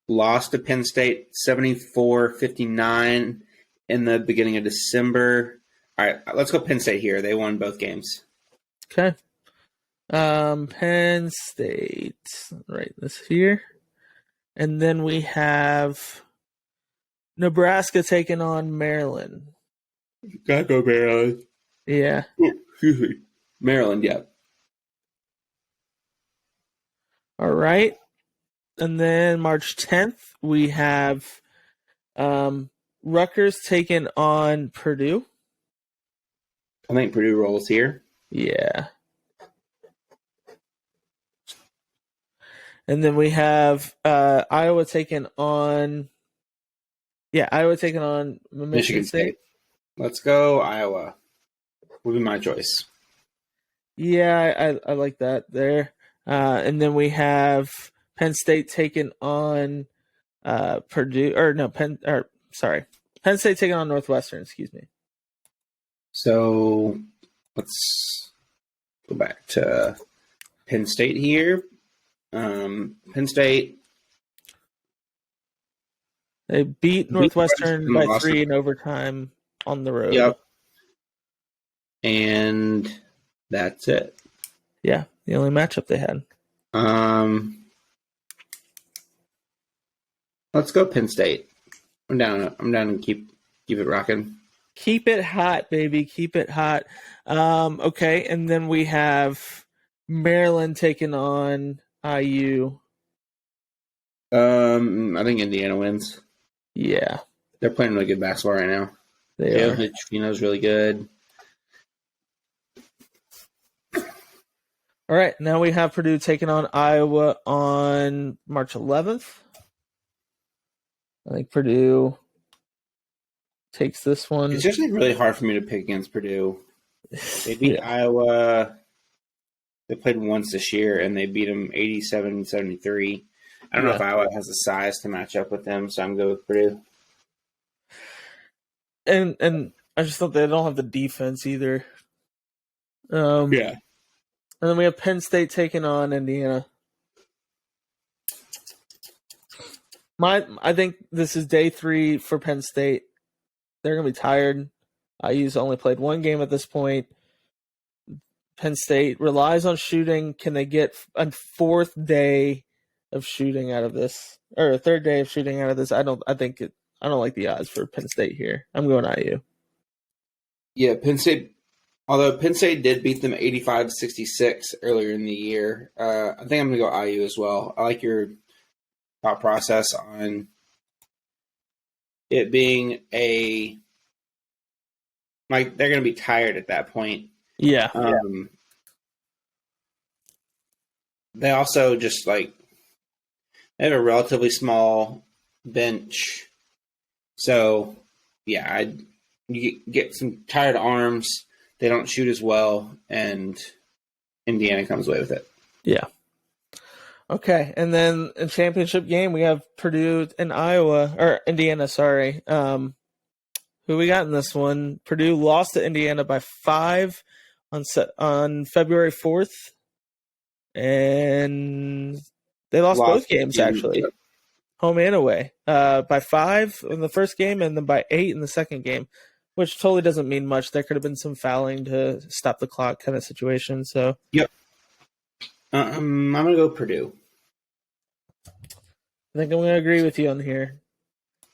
lost to Penn State 74-59 in the beginning of December. All right, let's go Penn State here. They won both games. Okay. Penn State. Right, this here. And then we have Nebraska taking on Maryland. Gotta go Maryland. Yeah. Excuse me. Maryland, yeah. All right. And then March 10th, we have Rutgers taking on Purdue. I think Purdue rolls here. Yeah. And then we have Iowa taking on Michigan State. Let's go Iowa. Would be my choice. Yeah, I like that there. And then we have Penn State taking on Penn State taking on Northwestern, excuse me. So let's go back to Penn State here. Penn State. They beat Northwestern by 3 in overtime on the road. Yep. And that's it. Yeah, the only matchup they had. Let's go Penn State. I'm down to keep it rocking. Keep it hot, baby. Keep it hot. Okay, and then we have Maryland taking on IU. I think Indiana wins. Yeah. They're playing really good basketball right now. They are. Fino's really good. All right, now we have Purdue taking on Iowa on March 11th. I think Purdue takes this one. It's just really hard for me to pick against Purdue. They beat Iowa. They played once this year, and they beat them 87-73. I don't know if Iowa has the size to match up with them, so I'm going with Purdue. And I just thought they don't have the defense either. Yeah. And then we have Penn State taking on Indiana. I think this is day 3 for Penn State. They're going to be tired. IU's only played 1 game at this point. Penn State relies on shooting. Can they get a 4th day of shooting out of this, or a 3rd day of shooting out of this? I don't like the odds for Penn State here. I'm going IU. Yeah, Penn State. Although Penn State did beat them 85-66 earlier in the year, I think I'm going to go IU as well. I like your thought process on it being they're going to be tired at that point. Yeah. They also just they have a relatively small bench. So, yeah, you get some tired arms. They don't shoot as well, and Indiana comes away with it. Yeah. Okay, and then in championship game, we have Purdue and Indiana, sorry. Who we got in this one? Purdue lost to Indiana by 5 on February 4th, and they lost both games, actually. Yep. Home and away. By 5 in the first game, and then by 8 in the second game. which totally doesn't mean much. There could have been some fouling to stop the clock kind of situation. So, yep. I'm going to go Purdue. I think I'm going to agree with you on here.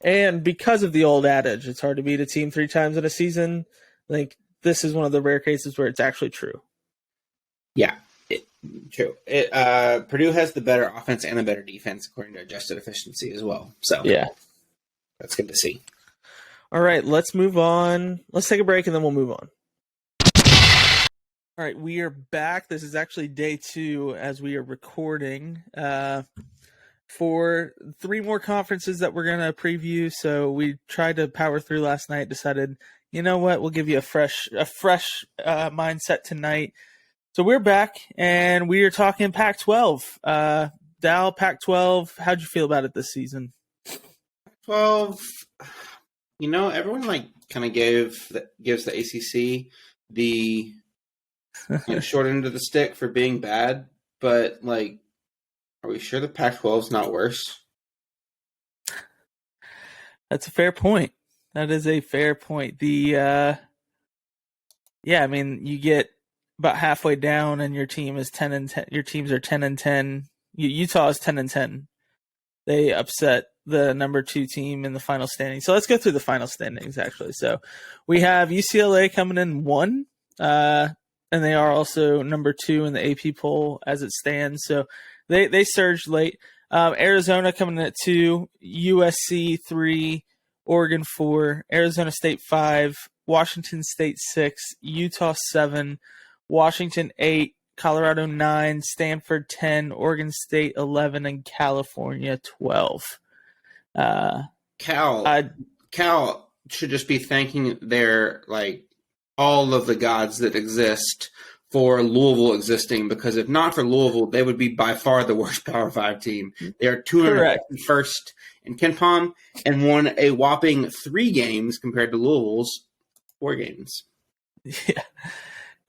And because of the old adage, it's hard to beat a team 3 times in a season, I think this is one of the rare cases where it's actually true. Yeah, true. Purdue has the better offense and the better defense according to adjusted efficiency as well. So yeah, that's good to see. All right, let's move on. Let's take a break and then we'll move on. All right, we are back. This is actually day 2 as we are recording for 3 more conferences that we're going to preview. So we tried to power through last night, decided, you know what, we'll give you a fresh mindset tonight. So we're back, and we are talking Pac-12. Dal, Pac-12, how'd you feel about it this season? 12, everyone kind of gives the ACC the short end of the stick for being bad, but are we sure the Pac-12 is not worse? That's a fair point. That is a fair point. You get about halfway down, and your team is 10-10. Your teams are 10-10. Utah is 10-10. They upset the number 2 team in the final standings. So let's go through the final standings. Actually, so we have UCLA coming in 1, and they are also number 2 in the AP poll as it stands. So they surged late. Arizona coming in at 2, USC 3, Oregon 4, Arizona State 5, Washington State 6, Utah 7. Washington 8, Colorado 9, Stanford 10, Oregon State 11, and California 12. Cal should just be thanking their all of the gods that exist for Louisville existing, because if not for Louisville, they would be by far the worst Power 5 team. They are 201st in KenPom and won a whopping 3 games compared to Louisville's 4 games.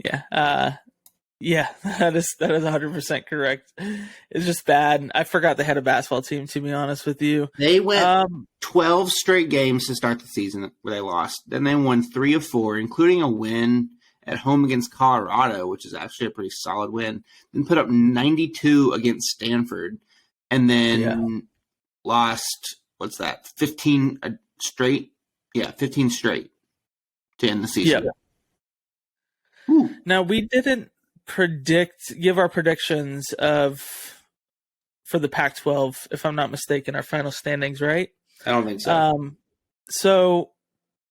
Yeah, that is 100% correct. It's just bad. I forgot they had a basketball team, to be honest with you. They went 12 straight games to start the season where they lost. Then they won 3 of 4, including a win at home against Colorado, which is actually a pretty solid win. Then put up 92 against Stanford, and then lost, 15 straight? Yeah, 15 straight to end the season. Yeah. Now, we didn't give our predictions for the Pac-12, if I'm not mistaken, our final standings, right? I don't think so.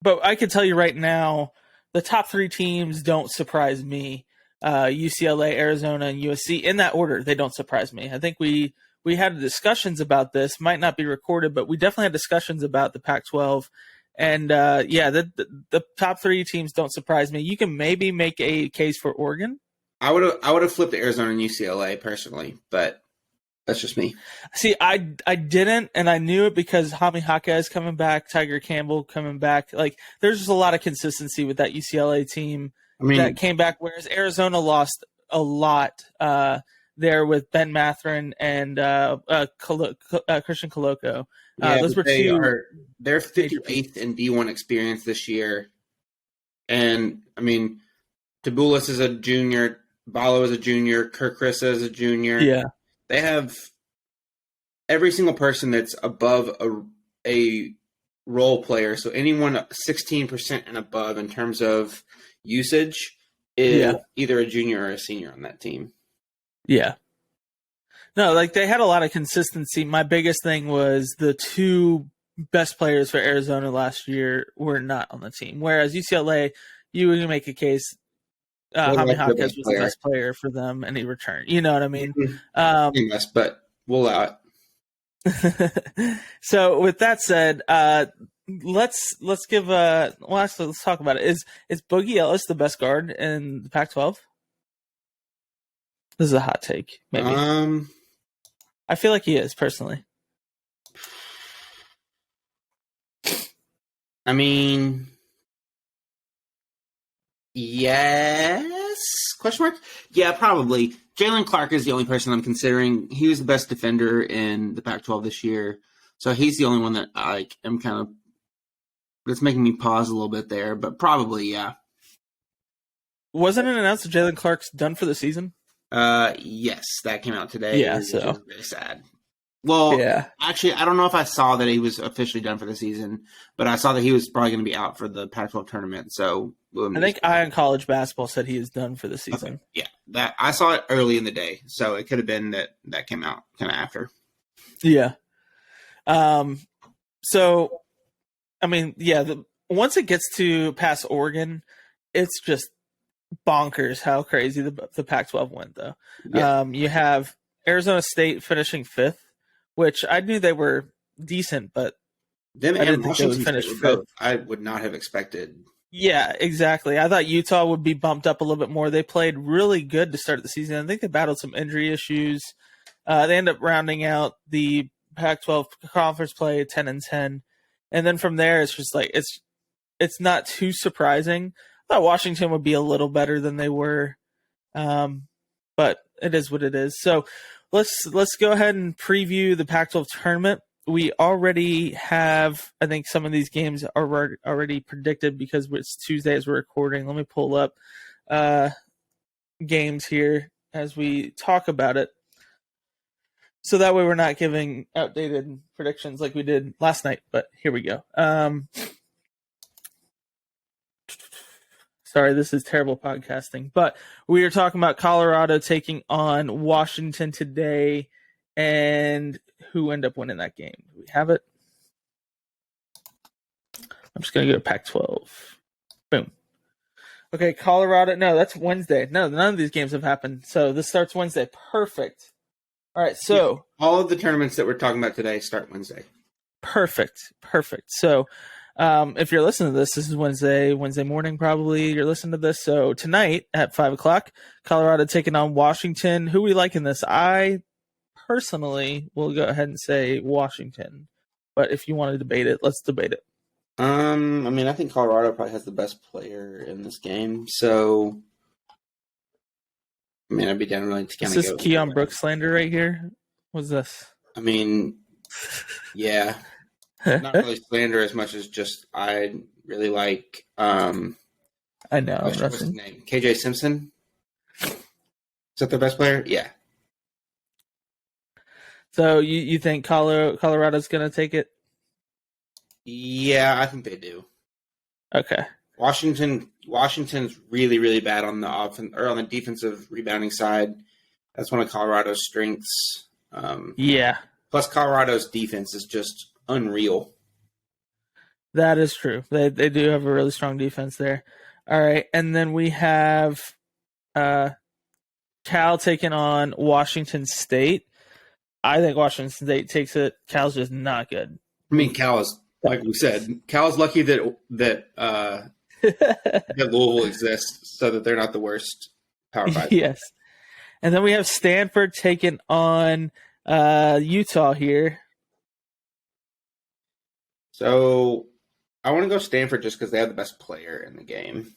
But I can tell you right now, the top 3 teams don't surprise me. UCLA, Arizona, and USC. In that order, they don't surprise me. I think we had discussions about this, might not be recorded, but we definitely had discussions about the Pac-12. And the top 3 teams don't surprise me. You can maybe make a case for Oregon. I would have flipped Arizona and UCLA personally, but that's just me. See, I didn't, and I knew it because Hami Haka is coming back, Tiger Campbell coming back. There's just a lot of consistency with that UCLA team that came back, whereas Arizona lost a lot there with Ben Matherin and Christian Coloco. Those were 2. They're 58th in D1 experience this year. And, Tabulis is a junior, Balo is a junior, Kirk Chris is a junior. Yeah. They have every single person that's above a role player. So anyone 16% and above in terms of usage is either a junior or a senior on that team. Yeah. No, they had a lot of consistency. My biggest thing was the 2 best players for Arizona last year were not on the team. Whereas UCLA, you would make a case Hami Hawkins was the best player for them, and he returned. You know what I mean? Yes, but we'll allow it. So with that said, let's talk about it. Is Boogie Ellis the best guard in the Pac-12? This is a hot take, maybe. I feel like he is, personally. Yes? Question mark? Yeah, probably. Jalen Clark is the only person I'm considering. He was the best defender in the Pac-12 this year. So he's the only one that I am kind of It's making me pause a little bit there, but probably, yeah. Wasn't it announced that Jalen Clark's done for the season? Yes, that came out today, Yeah, which is so very sad. Well, yeah. actually, I don't know if I saw that he was officially done for the season, but I saw that he was probably going to be out for the Pac-12 tournament. So I think Ion College Basketball said he is done for the season. Okay. Yeah, that I saw it early in the day, so it could have been that came out kind of after. Yeah. So, I mean, yeah. Once it gets to past Oregon, it's just bonkers how crazy the Pac-12 went, though. Yeah. You have Arizona State finishing 5th, which I knew they were decent, but Them I and didn't think they would Washington finish State were 5th. both. I would not have expected. Yeah, exactly. I thought Utah would be bumped up a little bit more. They played really good to start the season. I think they battled some injury issues. They end up rounding out the Pac-12 conference play 10-10, and then from there it's just like it's not too surprising. I thought Washington would be a little better than they were, but it is what it is. So let's go ahead and preview the Pac-12 tournament. We already have, I think, some of these games are already predicted because it's Tuesday as we're recording. Let me pull up games here as we talk about it. So that way we're not giving outdated predictions like we did last night, but here we go. Sorry, this is terrible podcasting, but we are talking about Colorado taking on Washington today, and who ended up winning that game. Do we have it? I'm just going to go to Pac-12. Boom. Okay, Colorado. No, that's Wednesday. No, none of these games have happened. So this starts Wednesday. Perfect. All right, so All of the tournaments that we're talking about today start Wednesday. Perfect. So if you're listening to this is Wednesday morning probably you're listening to this. So tonight at 5 o'clock, Colorado taking on Washington. Who we like in this? I personally will go ahead and say Washington. But if you want to debate it, let's debate it. I mean, I think Colorado probably has the best player in this game. So, I mean, I'd be down willing to kind of go. Is this Keon Brooks slander right here? What's this? I mean, yeah. Not really slander as much as just I really like. I know. What's his name? KJ Simpson. Is that their best player? Yeah. So you think Colorado's going to take it? Yeah, I think they do. Okay. Washington's really, really bad on the offense or on the defensive rebounding side. That's one of Colorado's strengths. Yeah. Plus, Colorado's defense is just unreal. That is true. They do have a really strong defense there. All right, and then we have Cal taking on Washington State. I think Washington State takes it. Cal's just not good. I mean, Cal is, like we said, Cal's lucky that Louisville exists so that they're not the worst Power 5. Yes. And then we have Stanford taking on Utah here. So I want to go Stanford just because they have the best player in the game.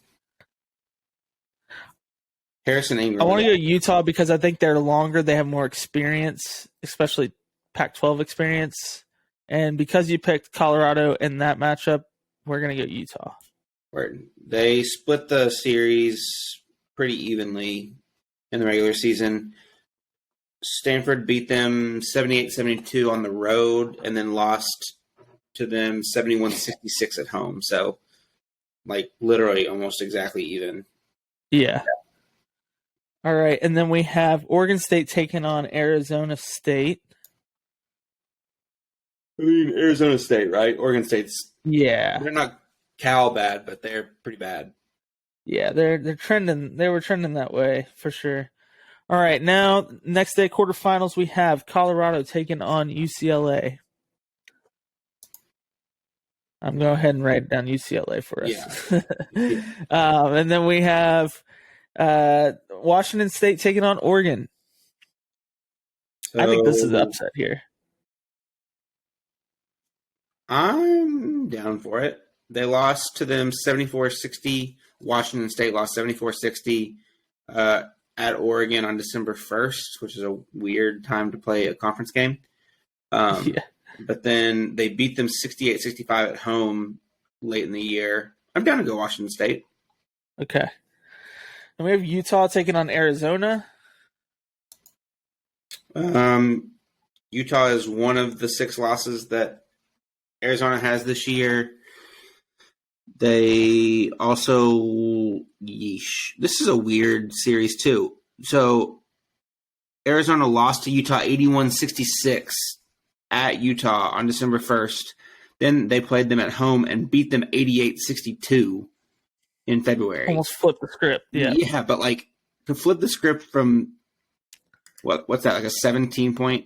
Harrison Ingram. I want to go Utah because I think they're longer. They have more experience, especially Pac-12 experience. And because you picked Colorado in that matchup, we're going to go Utah. They split the series pretty evenly in the regular season. Stanford beat them 78-72 on the road and then lost to them 71-66 at home. So, like, literally almost exactly even. Yeah. All right. And then we have Oregon State taking on Arizona State. I mean, Arizona State, right? Oregon State's. Yeah. They're not Cal bad, but they're pretty bad. Yeah, they're trending. They were trending that way for sure. All right. Now, next day quarterfinals, we have Colorado taking on UCLA. I'm going to go ahead and write down UCLA for us. Yeah. And then we have Washington State taking on Oregon. I think this is an upset here. I'm down for it. They lost to them 74-60. Washington State lost 74-60 at Oregon on December 1st, which is a weird time to play a conference game. Yeah. But then they beat them 68-65 at home late in the year. I'm down to go Washington State. Okay. And we have Utah taking on Arizona. Utah is one of the 6 losses that Arizona has this year. They also, this is a weird series too. So Arizona lost to Utah 81-66 at Utah on December 1st. Then they played them at home and beat them 88-62 in February. Almost flipped the script. Yeah. Yeah, but like to flip the script from what's that, like a 15 point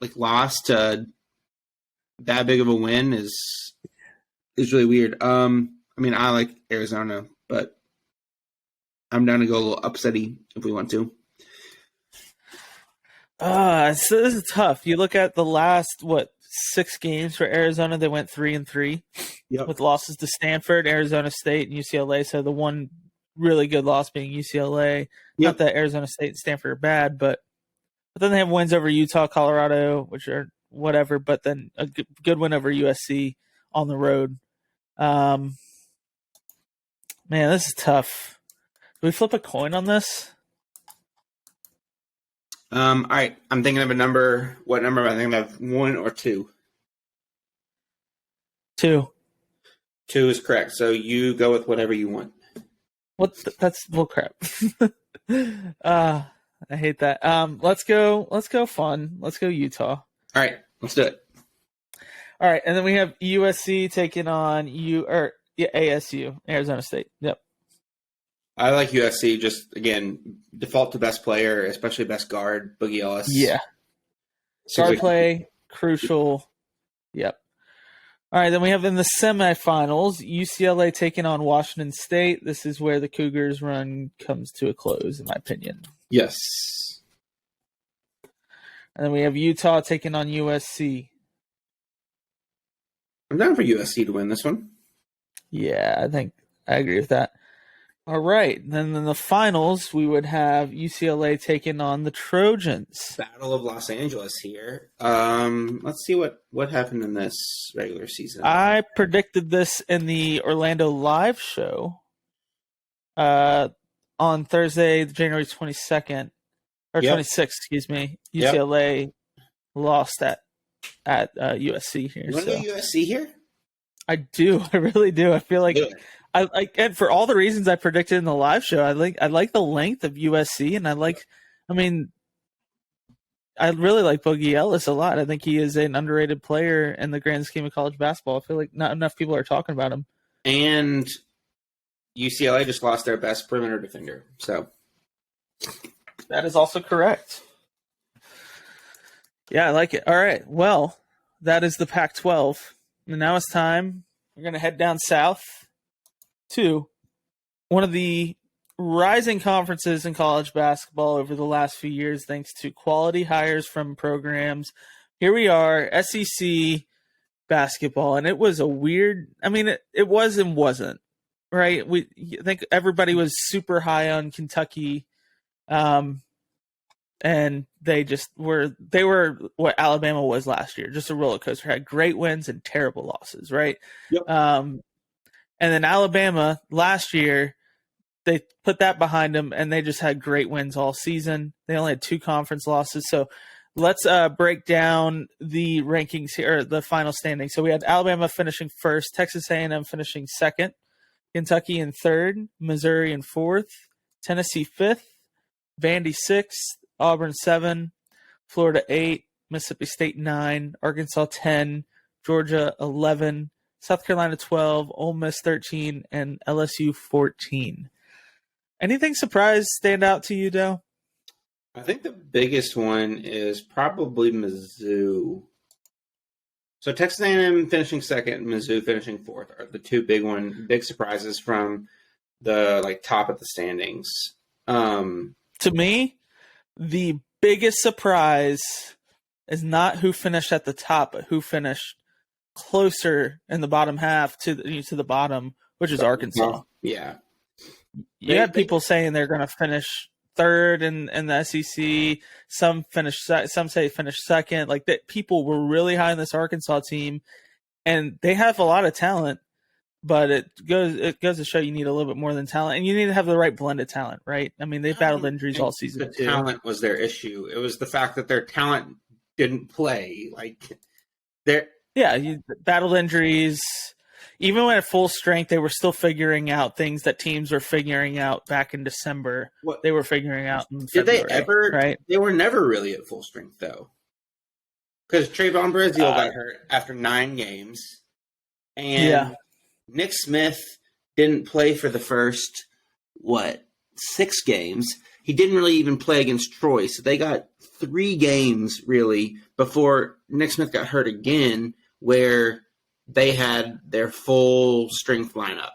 like loss to that big of a win is really weird. I mean, I like Arizona, but I'm down to go a little upsetty if we want to. So this is tough. You look at the last 6 games for Arizona, they went 3-3 with losses to Stanford, Arizona State, and UCLA. So the one really good loss being UCLA. Not that Arizona State and Stanford are bad, but then they have wins over Utah, Colorado, which are whatever, but then a good win over USC on the road. Man, this is tough. Do we flip a coin on this? All right. I'm thinking of a number. What number am I thinking of? 1 or 2? 2. 2 is correct. So you go with whatever you want. That's bullcrap. I hate that. Let's go fun. Let's go Utah. All right. Let's do it. All right. And then we have USC taking on ASU, Arizona State. Yep. I like USC. Just again, default to best player, especially best guard, Boogie Ellis. Yeah. Guard play, crucial. Yep. All right, then we have in the semifinals, UCLA taking on Washington State. This is where the Cougars' run comes to a close, in my opinion. Yes. And then we have Utah taking on USC. I'm down for USC to win this one. Yeah, I agree with that. All right. Then in the finals, we would have UCLA taking on the Trojans. Battle of Los Angeles here. Let's see what happened in this regular season. I predicted this in the Orlando live show on Thursday, January 22nd, or 26th, excuse me. UCLA lost at USC here. You want to go USC here? I do. I really do. I feel like I like, and for all the reasons I predicted in the live show, I like the length of USC, and I really like Boogie Ellis a lot. I think he is an underrated player in the grand scheme of college basketball. I feel like not enough people are talking about him. And UCLA just lost their best perimeter defender, so that is also correct. Yeah, I like it. All right. Well, that is the Pac-12. And now it's time. We're going to head down south to one of the rising conferences in college basketball over the last few years, thanks to quality hires from programs. Here we are, SEC basketball, and it was a weird. I mean, it was and wasn't, right? I think everybody was super high on Kentucky, and they were what Alabama was last year, just a roller coaster. Had great wins and terrible losses, right? Yep. And then Alabama last year, they put that behind them, and they just had great wins all season. They only had 2 conference losses. So let's break down the rankings here, or the final standings. So we had Alabama finishing first, Texas A&M finishing second, Kentucky in third, Missouri in fourth, Tennessee fifth, Vandy sixth, Auburn 7, Florida 8, Mississippi State 9, Arkansas 10, Georgia 11, South Carolina 12, Ole Miss 13, and LSU 14. Anything stand out to you, Dale? I think the biggest one is probably Mizzou. So Texas A&M finishing second, Mizzou finishing fourth are the two big surprises from the top of the standings. To me, the biggest surprise is not who finished at the top, but who finished closer in the bottom half to the bottom, which is Arkansas. Yeah. You had people saying they're going to finish third in the SEC. Some say finish second. Like that, people were really high on this Arkansas team, and they have a lot of talent, but it goes to show you need a little bit more than talent, and you need to have the right blend of talent, right? I mean, they've battled injuries all season. The talent was their issue. It was the fact that their talent didn't play. You battled injuries. Even when at full strength, they were still figuring out things that teams were figuring out back in December. They were figuring out in February. Did they ever? Right? They were never really at full strength, though. Because Trayvon Brazile got hurt after 9 games. And Nick Smith didn't play for the first, 6 games. He didn't really even play against Troy. So they got 3 games, really, before Nick Smith got hurt again, where they had their full strength lineup.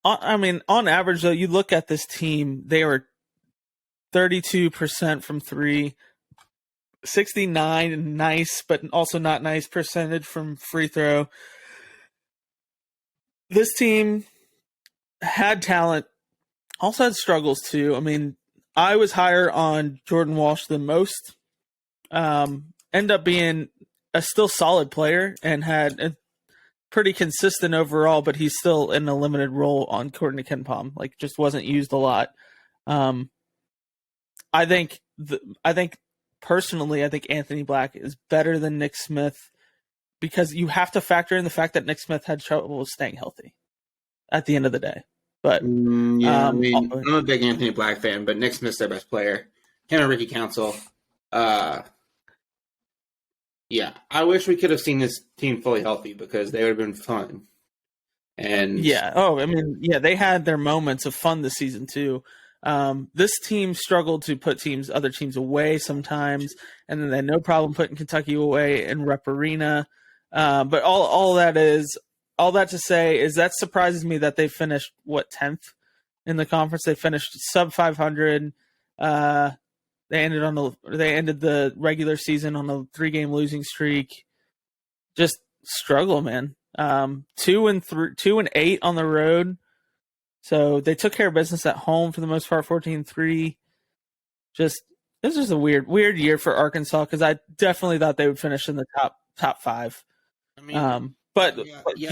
I mean, on average, though, you look at this team, they were 32% from 3, 69 nice, but also not nice percentage from free throw. This team had talent, also had struggles too. I mean, I was higher on Jordan Walsh than most. End up being a still solid player and had a pretty consistent overall, but he's still in a limited role on Courtney KenPom. Just wasn't used a lot. I think personally, I think Anthony Black is better than Nick Smith because you have to factor in the fact that Nick Smith had trouble staying healthy at the end of the day. But I'm a big Anthony Black fan, but Nick Smith's their best player. Him and Ricky Council. I wish we could have seen this team fully healthy because they would have been fun. And they had their moments of fun this season too. This team struggled to put other teams away sometimes, and then they had no problem putting Kentucky away in Rep Arena. But all that to say is that surprises me that they finished 10th in the conference. They finished sub 500. They ended the regular season on a 3-game losing streak. Just struggle, man. 2-8 on the road. So they took care of business at home for the most part, 14-3. This is just a weird year for Arkansas because I definitely thought they would finish in the top 5. I mean,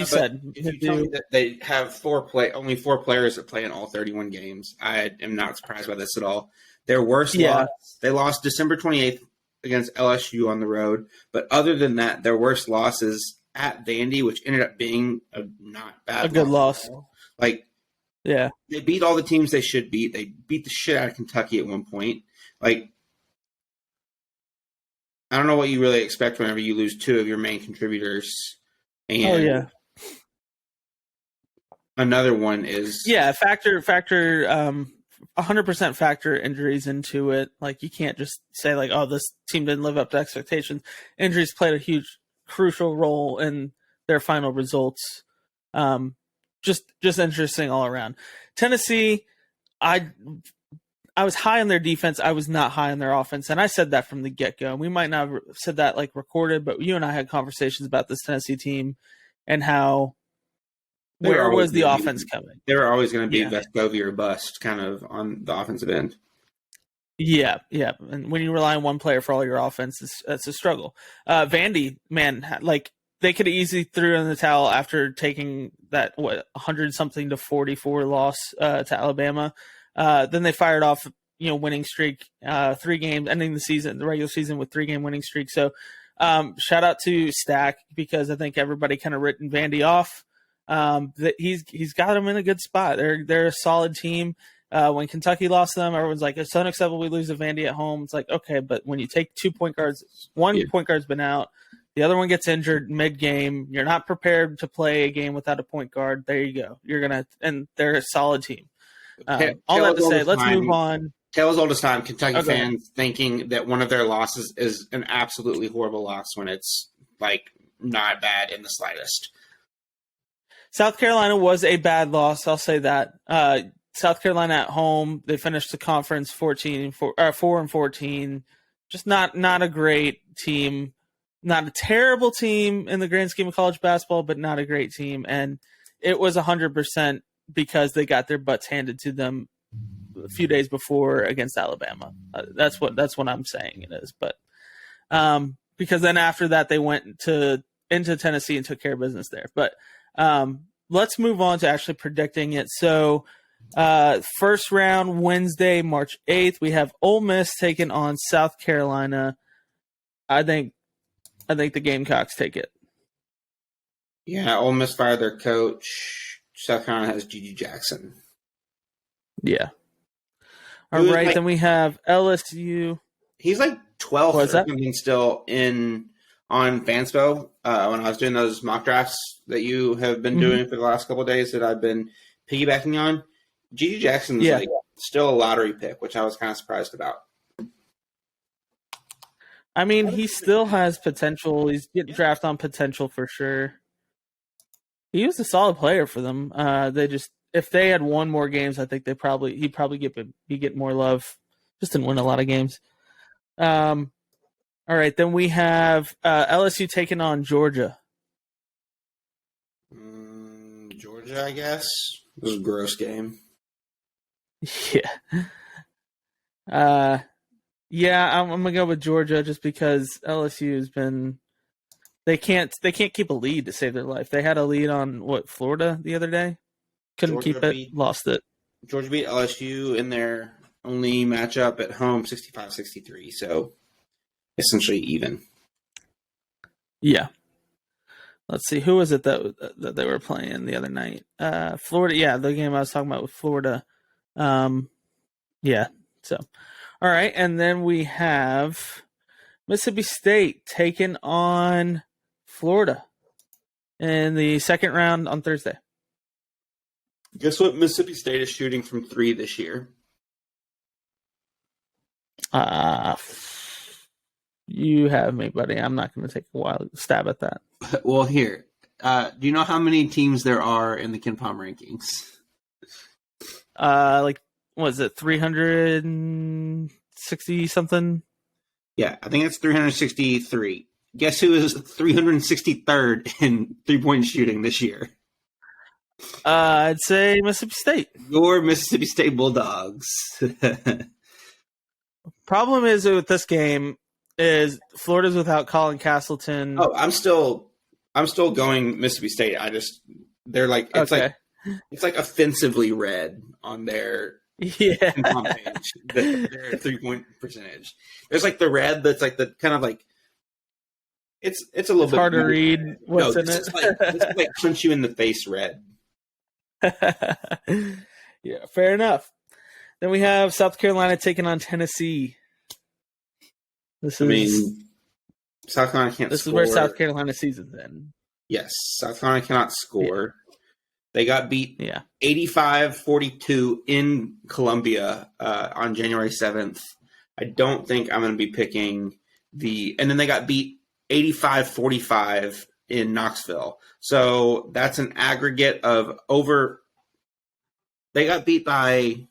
said if you tell me that they have only 4 players that play in all 31 games, I am not surprised by this at all. Their worst loss, they lost December 28th against LSU on the road, but other than that, their worst loss is at Vandy, which ended up being a not bad, a good loss. They beat all the teams they should beat. They beat the shit out of Kentucky at one point. I don't know what you really expect whenever you lose 2 of your main contributors. And another one is factor 100% factor injuries into it. You can't just say this team didn't live up to expectations. Injuries played a huge crucial role in their final results. Just interesting all around. Tennessee, I was high on their defense. I was not high on their offense, and I said that from the get-go. We might not have said that recorded, but you and I had conversations about this Tennessee team and how where was the offense coming. They were always going to be Vescovi or bust, kind of on the offensive end. Yeah, and when you rely on one player for all your offense, that's a struggle. Vandy, man, they could have easily threw in the towel after taking that 100-something to 44 loss to Alabama. Then they fired off, winning streak, 3 games, ending the regular season with 3-game winning streak. So shout out to Stack because I think everybody kind of written Vandy off. That he's got them in a good spot. They're a solid team. When Kentucky lost them, everyone's like, it's unacceptable we lose to Vandy at home. It's okay, but when you take 2 point guards, point guard's been out, the other one gets injured mid-game, you're not prepared to play a game without a point guard. There you go. And they're a solid team. All that to say, let's move on. Tales old as time, Kentucky fans thinking that one of their losses is an absolutely horrible loss when it's not bad in the slightest. South Carolina was a bad loss. I'll say that. South Carolina at home, they finished the conference 4-14. Just not a great team. Not a terrible team in the grand scheme of college basketball, but not a great team. And it was 100% because they got their butts handed to them a few days before against Alabama. That's what I'm saying it is. But because then after that they went into Tennessee and took care of business there. But let's move on to actually predicting it. So first round Wednesday, March 8th, we have Ole Miss taking on South Carolina. I think the Gamecocks take it. Yeah, Ole Miss fired their coach. South Carolina has Gigi Jackson. Yeah. All right, then we have LSU. He's like 12th or something still on Fanspo. When I was doing those mock drafts that you have been doing for the last couple of days that I've been piggybacking on, Gigi Jackson's like still a lottery pick, which I was kind of surprised about. I mean, he still has potential. He's getting drafted on potential for sure. He was a solid player for them. They just, if they had won more games, I think he'd probably get more love. Just didn't win a lot of games. All right, then we have LSU taking on Georgia. Georgia, I guess. It was a gross game. Yeah. I'm gonna go with Georgia just because LSU has been. They can't keep a lead to save their life. They had a lead on Florida the other day. Couldn't keep it. Lost it. Georgia beat LSU in their only matchup at home, 65-63. So essentially even. Yeah. Let's see. Who was it that they were playing the other night? Florida. Yeah, the game I was talking about with Florida. Yeah. So, all right, and then we have Mississippi State taking on Florida in the second round on Thursday. Guess what Mississippi State is shooting from 3 this year? You have me, buddy. I'm not going to take a wild stab at that. Well, here. Do you know how many teams there are in the KenPom rankings? What is it, 360 something? Yeah, I think it's 363. Guess who is 363rd in 3-point shooting this year? I'd say Mississippi State. Your Mississippi State Bulldogs. Problem is with this game is Florida's without Colin Castleton. Oh, I'm still going Mississippi State. They're like it's okay. It's like offensively red on their page. Their 3-point percentage. There's like the red that's like the kind of like it's a little bit hard to read what's in it. This is like punch you in the face red. Yeah, fair enough. Then we have South Carolina taking on Tennessee. South Carolina can't. This score. Is where South Carolina season's in. Yes, South Carolina cannot score. Yeah. They got beat 85-42 in Columbia on January 7th. I don't think I'm going to be picking and then they got beat 85-45 in Knoxville. So that's an aggregate of over. They got beat by,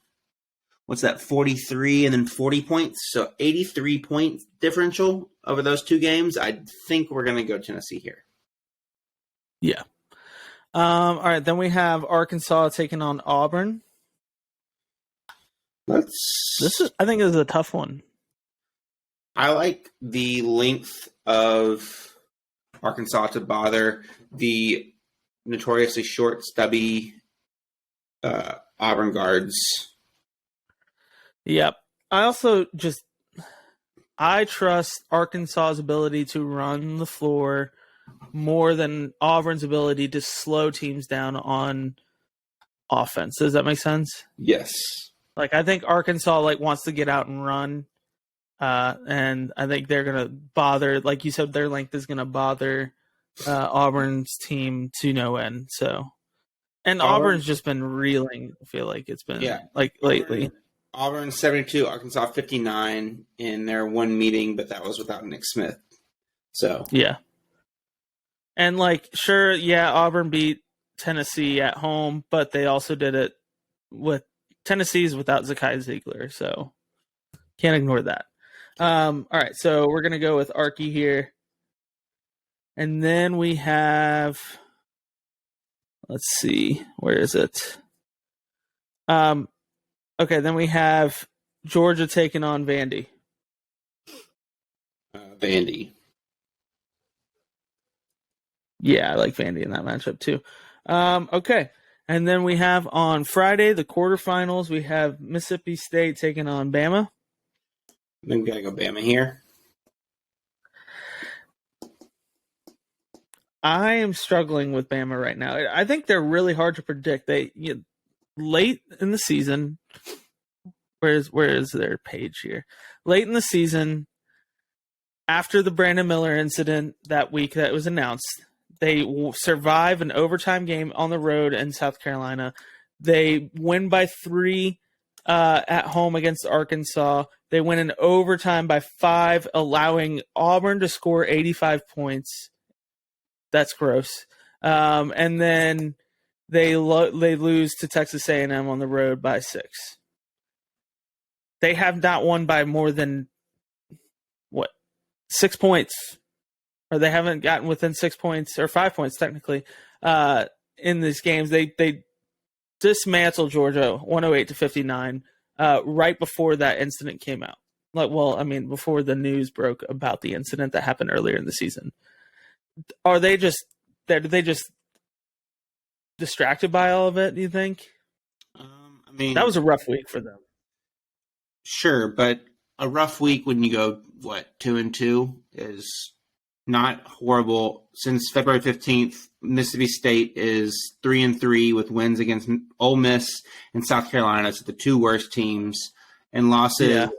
43 and then 40 points. So 83 point differential over those two games. I think we're going to go Tennessee here. Yeah. All right, then we have Arkansas taking on Auburn. I think this is a tough one. I like the length of Arkansas to bother the notoriously short, stubby Auburn guards. Yep. I trust Arkansas's ability to run the floor more than Auburn's ability to slow teams down on offense. Does that make sense? Yes. I think Arkansas wants to get out and run, and I think they're gonna bother. Like you said, their length is gonna bother Auburn's team to no end. So, and Auburn's just been reeling. I feel like it's been lately. Auburn 72, Arkansas 59 in their one meeting, but that was without Nick Smith. So yeah. And Auburn beat Tennessee at home, but they also did it with Tennessee's without Zakai Ziegler, so can't ignore that. All right, so we're gonna go with Arky here, and then we have. Let's see, where is it? Okay, then we have Georgia taking on Vandy. Vandy. Yeah, I like Vandy in that matchup too. Okay, and then we have on Friday the quarterfinals. We have Mississippi State taking on Bama. Then we gotta go Bama here. I am struggling with Bama right now. I think they're really hard to predict. Late in the season. Where is their page here? Late in the season, after the Brandon Miller incident that week that was announced, they survive an overtime game on the road in South Carolina. They win by 3 at home against Arkansas. They win in overtime by 5, allowing Auburn to score 85 points. That's gross. And then they lose to Texas A&M on the road by 6. They have not won by more than 6 points, or they haven't gotten within 6 points or 5 points technically in these games. They dismantled Georgia 108-59 right before that incident came out. Before the news broke about the incident that happened earlier in the season. Are they just distracted by all of it? Do you think? That was a rough week for them. Sure, but a rough week when you go 2-2 is not horrible. Since February 15th, Mississippi State is 3-3 with wins against Ole Miss and South Carolina. It's the 2 worst teams, and losses.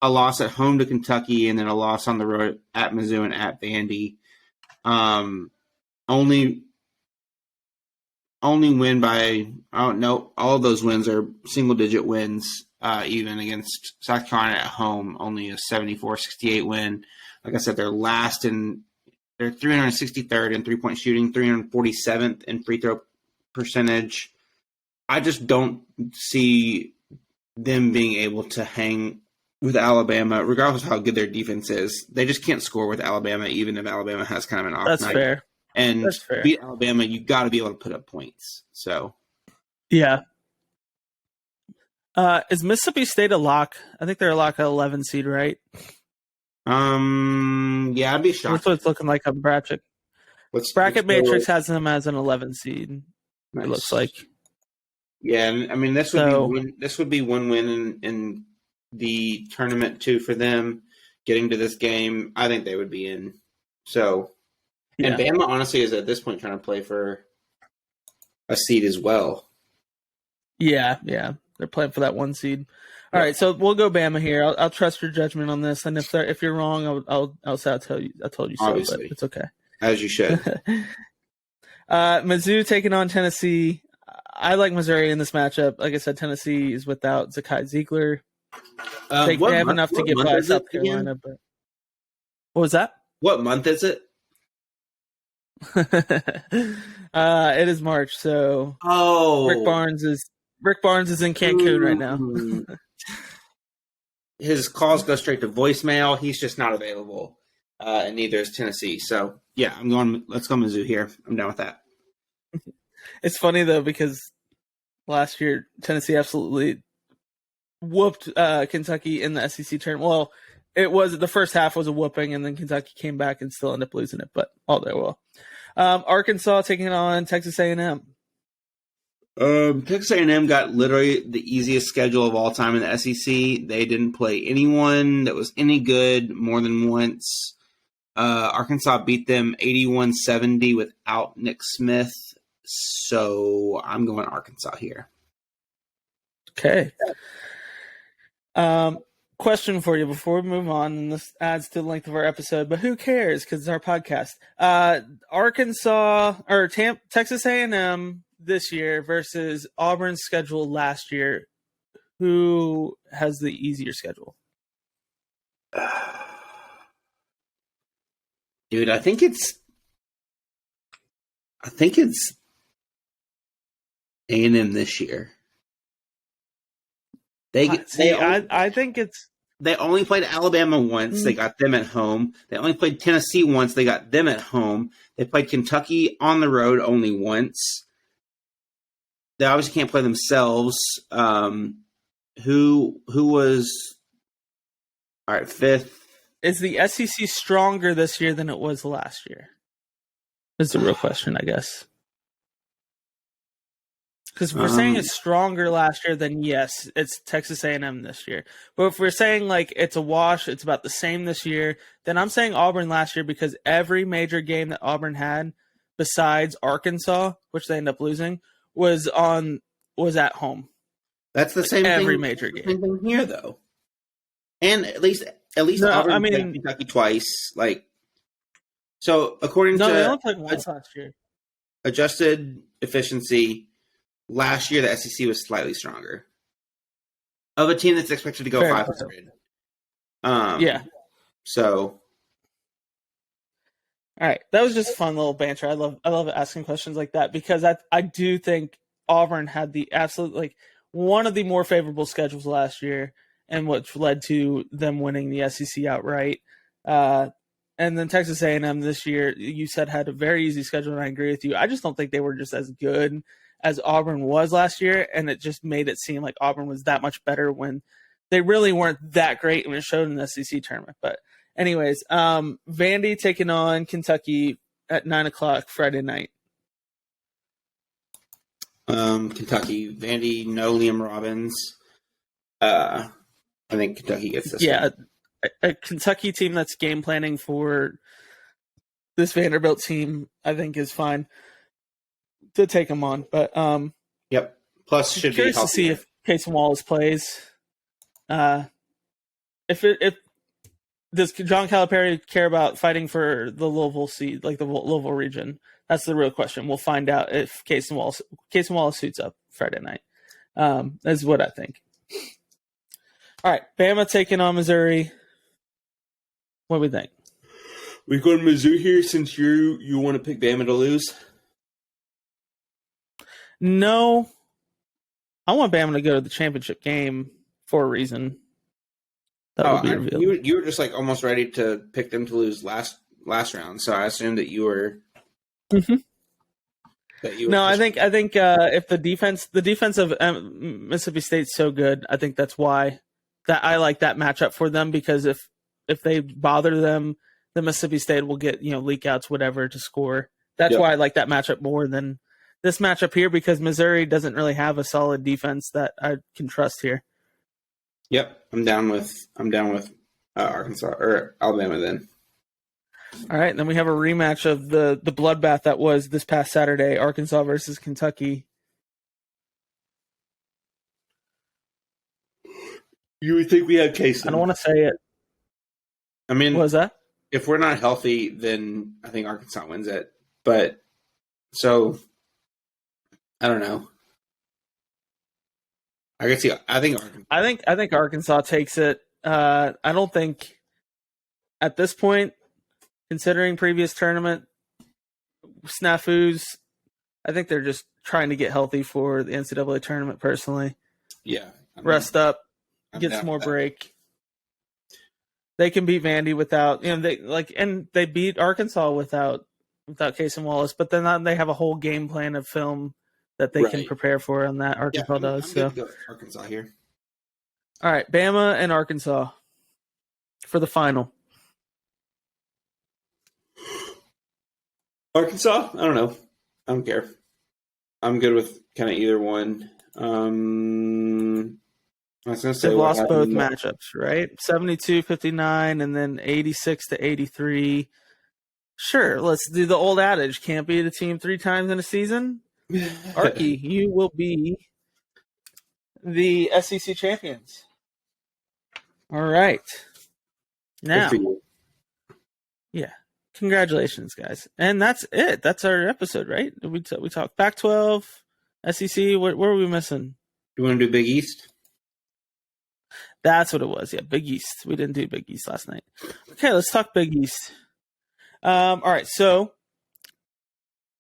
A loss at home to Kentucky, and then a loss on the road at Mizzou and at Vandy. Only win by all of those wins are single digit wins. Even against South Carolina at home, only a 74-68 win. Like I said, they're 363rd in 3-point shooting, 347th in free throw percentage. I just don't see them being able to hang with Alabama, regardless of how good their defense is. They just can't score with Alabama, even if Alabama has kind of an off night. That's fair. And to beat Alabama, you got to be able to put up points. So, yeah. Is Mississippi State a lock? I think they're a lock at 11 seed, right? Yeah, I'd be shocked. That's what it's looking like on bracket. Bracket Matrix has them as an 11 seed. Nice. It looks like. Yeah, I mean this would be one win in the tournament too for them getting to this game. I think they would be in. So, and Bama honestly is at this point trying to play for a seed as well. Yeah. They're playing for that 1 seed. All right, so we'll go Bama here. I'll trust your judgment on this, and if you're wrong, I'll say I told you so. Obviously. But it's okay. As you should. Mizzou taking on Tennessee. I like Missouri in this matchup. Like I said, Tennessee is without Zakai Ziegler. They have enough to get by South Carolina. But what was that? What month is it? It is March. So Rick Barnes is in Cancun right now. His calls go straight to voicemail. He's just not available, and neither is Tennessee. So yeah, let's go Mizzou here. I'm down with that. It's funny though because last year Tennessee absolutely whooped Kentucky in the SEC tournament. Well, it was the first half was a whooping, and then Kentucky came back and still ended up losing it. But all there well. Arkansas taking on Texas A&M. Texas A&M got literally the easiest schedule of all time in the SEC. They didn't play anyone that was any good more than once. Arkansas beat them 81-70 without Nick Smith. So I'm going Arkansas here. Okay. Question for you before we move on, and this adds to the length of our episode, but who cares because it's our podcast. Arkansas or Texas A&M this year versus Auburn's schedule last year. Who has the easier schedule? Dude, I think it's A&M this year. I think it's. They only played Alabama once. They got them at home. They only played Tennessee once. They got them at home. They played Kentucky on the road only once. They obviously can't play themselves. Who was all right? Fifth. Is the SEC stronger this year than it was last year? Is the real question, I guess. Because if we're saying it's stronger last year, then yes, it's Texas A&M this year. But if we're saying like it's a wash, it's about the same this year, then I'm saying Auburn last year because every major game that Auburn had, besides Arkansas, which they ended up losing, was at home. That's the same every thing. major game. Same thing here, though. And at least No, Auburn I mean- played Kentucky twice. Like, so according No, they to only played once last year. adjusted efficiency, last year the SEC was slightly stronger of a team that's expected to go Fair 500. Yeah. So, All right, that was just fun little banter. I love asking questions like that because I do think Auburn had the absolute like one of the more favorable schedules last year, and which led to them winning the SEC outright. And then Texas A&M this year, you said had a very easy schedule, and I agree with you. I just don't think they were just as good as Auburn was last year, and it just made it seem like Auburn was that much better when they really weren't that great when it showed in the SEC tournament. But anyways, Vandy taking on Kentucky at 9:00 Friday night. Kentucky, Vandy, no Liam Robbins. I think Kentucky gets this. Yeah, a Kentucky team that's game planning for this Vanderbilt team, I think, is fine to take them on. But Yep. Plus, should be curious to see if Casey Wallace plays. If does John Calipari care about fighting for the Louisville seed, like the Louisville region? That's the real question. We'll find out if Casey Wallace suits up Friday night. Is what I think. All right, Bama taking on Missouri. What do we think? We go to Mizzou here since you want to pick Bama to lose. No, I want Bama to go to the championship game for a reason. That will be revealed. You were just like almost ready to pick them to lose last round, so I assumed that you were. Mm-hmm. No, I think if the defense of Mississippi State's so good, I think that's why that I like that matchup for them because if they bother them, then Mississippi State will get leak outs, whatever, to score. That's why I like that matchup more than this matchup here because Missouri doesn't really have a solid defense that I can trust here. Yep, I'm down with Arkansas or Alabama then. All right, and then we have a rematch of the bloodbath that was this past Saturday, Arkansas versus Kentucky. You would think we had Casey. I don't want to say it. I mean, what was that? If we're not healthy, then I think Arkansas wins it. But so I don't know. I think Arkansas takes it. I don't think at this point, considering previous tournament snafus, I think they're just trying to get healthy for the NCAA tournament. Personally, rest up, get some more break. They can beat Vandy without they beat Arkansas without Casey Wallace, but then they have a whole game plan of film that they can prepare for on that. Arkansas does. I'm good to go with Arkansas here. All right, Bama and Arkansas for the final. Arkansas? I don't know. I don't care. I'm good with kind of either one. I was going to say they've lost both matchups, right? 72-59 and then 86-83. Sure, let's do the old adage: can't beat a team 3 times in a season. Arky, you will be the SEC champions. All right. Now, yeah, congratulations, guys. And that's it. That's our episode, right? We talked Pac-12, SEC. What were we missing? You want to do Big East? That's what it was. Yeah, Big East. We didn't do Big East last night. Okay, let's talk Big East. All right, so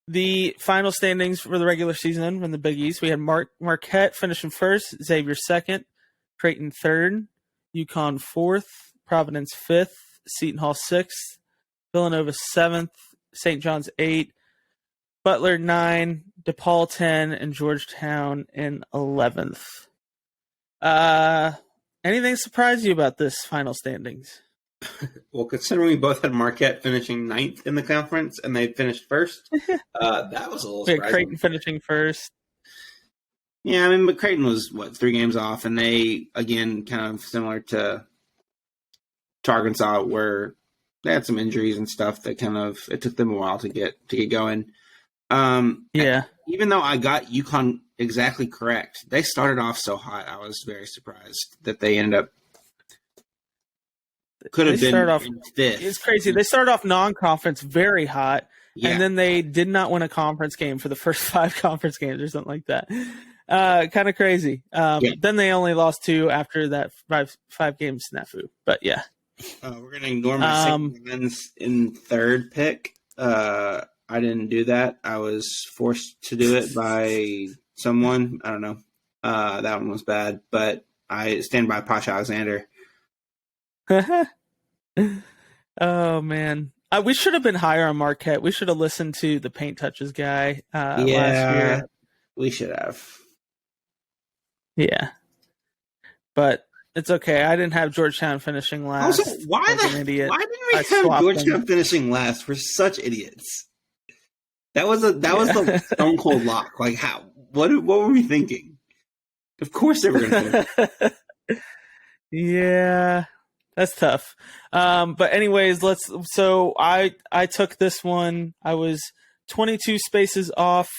the final standings for the regular season from the Big East, we had Marquette finishing first, Xavier second, Creighton third, UConn fourth, Providence fifth, Seton Hall sixth, Villanova seventh, St. John's 8, Butler 9, DePaul 10, and Georgetown in 11th. Anything surprise you about this final standings? Well, considering we both had Marquette finishing 9th in the conference and they finished first, that was a little We had surprising. Creighton finishing first. Yeah, I mean, but Creighton was, 3 games off, and they, again, kind of similar to Arkansas, where they had some injuries and stuff that it took them a while to get going. Yeah. Even though I got UConn exactly correct, they started off so hot. I was very surprised that they ended up could have been in 5th. It's crazy. They started off non-conference very hot, and then they did not win a conference game for the first 5 conference games or something like that. Kind of crazy. Then they only lost 2 after that 5 game snafu. But yeah. We're going to ignore my St. in 3rd pick. I didn't do that. I was forced to do it by someone. I don't know. That one was bad, but I stand by Posh Alexander. Oh, man. We should have been higher on Marquette. We should have listened to the paint touches guy last year. We should have. Yeah. But it's okay. I didn't have Georgetown finishing last. Also, why didn't we have Georgetown finishing last? We're such idiots. That was the stone cold lock. Like, how? What were we thinking? Of course they were going to. Yeah, that's tough. But anyways, So I took this one. I was 22 spaces off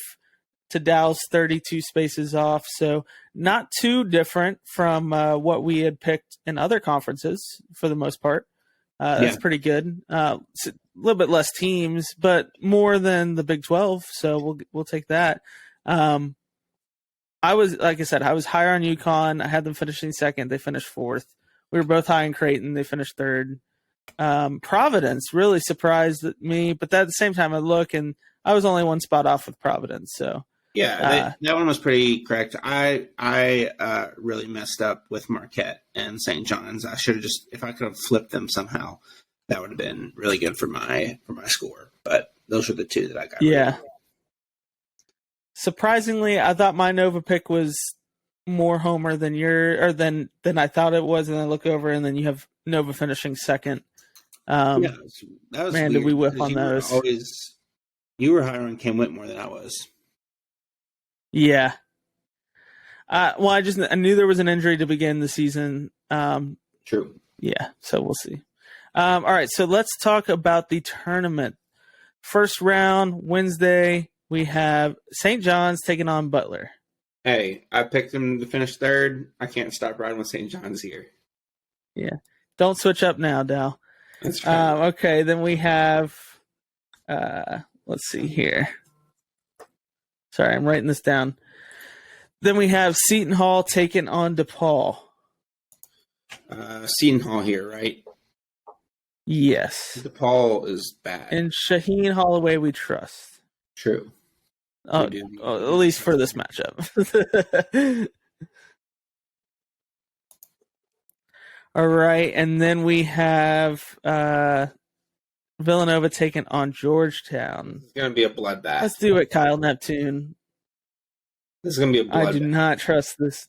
to Dow's 32 spaces off. So not too different from what we had picked in other conferences for the most part. That's pretty good. It's a little bit less teams, but more than the Big 12. So we'll take that. I was, like I said, I was higher on UConn. I had them finishing 2nd. They finished 4th. We were both high in Creighton. They finished 3rd. Providence really surprised me, but at the same time, I look and I was only 1 spot off with Providence. So yeah, that one was pretty correct. I really messed up with Marquette and St. John's. I should have if I could have flipped them somehow, that would have been really good for my score. But those are the 2 that I got. Yeah. Surprisingly, I thought my Nova pick was more homer than than I thought it was, and I look over and then you have Nova finishing 2nd. That was man, weird, did we whip on those? You were higher on Cam Whitmore than I was. Yeah. Well, I knew there was an injury to begin the season. True. Yeah, so we'll see. All right, so let's talk about the tournament. First round, Wednesday, we have St. John's taking on Butler. Hey, I picked them to finish 3rd. I can't stop riding with St. John's here. Yeah. Don't switch up now, Dal. That's right. Okay, then we have, let's see here. Sorry, I'm writing this down. Then we have Seton Hall taking on DePaul. Seton Hall here, right? Yes. DePaul is bad. And Shaheen Holloway we trust. True. At least for this matchup. All right, and then we have Villanova taking on Georgetown. It's going to be a bloodbath. Let's do it, Kyle Neptune. This is going to be a bloodbath. I do not trust this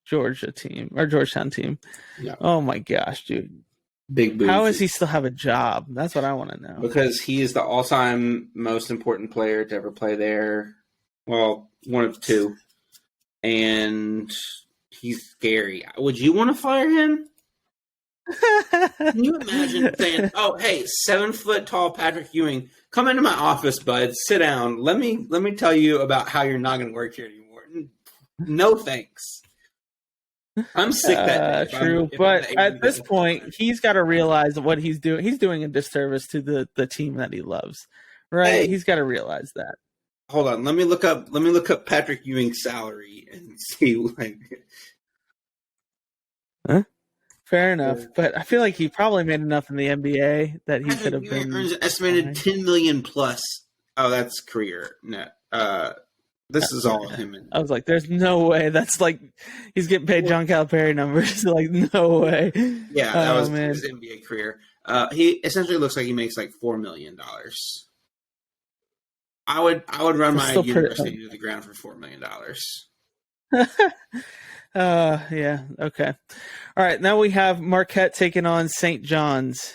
Georgetown team. No. Oh my gosh, dude. Big booth. How does he still have a job? That's what I want to know. Because he is the all-time most important player to ever play there. Well, one of 2. And he's scary. Would you want to fire him? Can you imagine saying, "Oh, hey, 7-foot tall Patrick Ewing, come into my office, bud. Sit down. Let me tell you about how you're not going to work here anymore." No thanks. I'm sick that day. True, but at this point, he's got to realize what he's doing. He's doing a disservice to the team that he loves, right? Hey, he's got to realize that. Hold on, let me look up Patrick Ewing's salary and see Huh? Fair enough, but I feel like he probably made enough in the NBA that he could have been. Earns an estimated $10 million plus. Oh, that's career net. This is all him. I was like, "There's no way." That's like he's getting paid John Calipari numbers. Like, no way. Yeah, that was his NBA career. He essentially looks like he makes like $4 million. I would run my university to the ground for $4 million. Yeah. Okay. All right. Now we have Marquette taking on St. John's.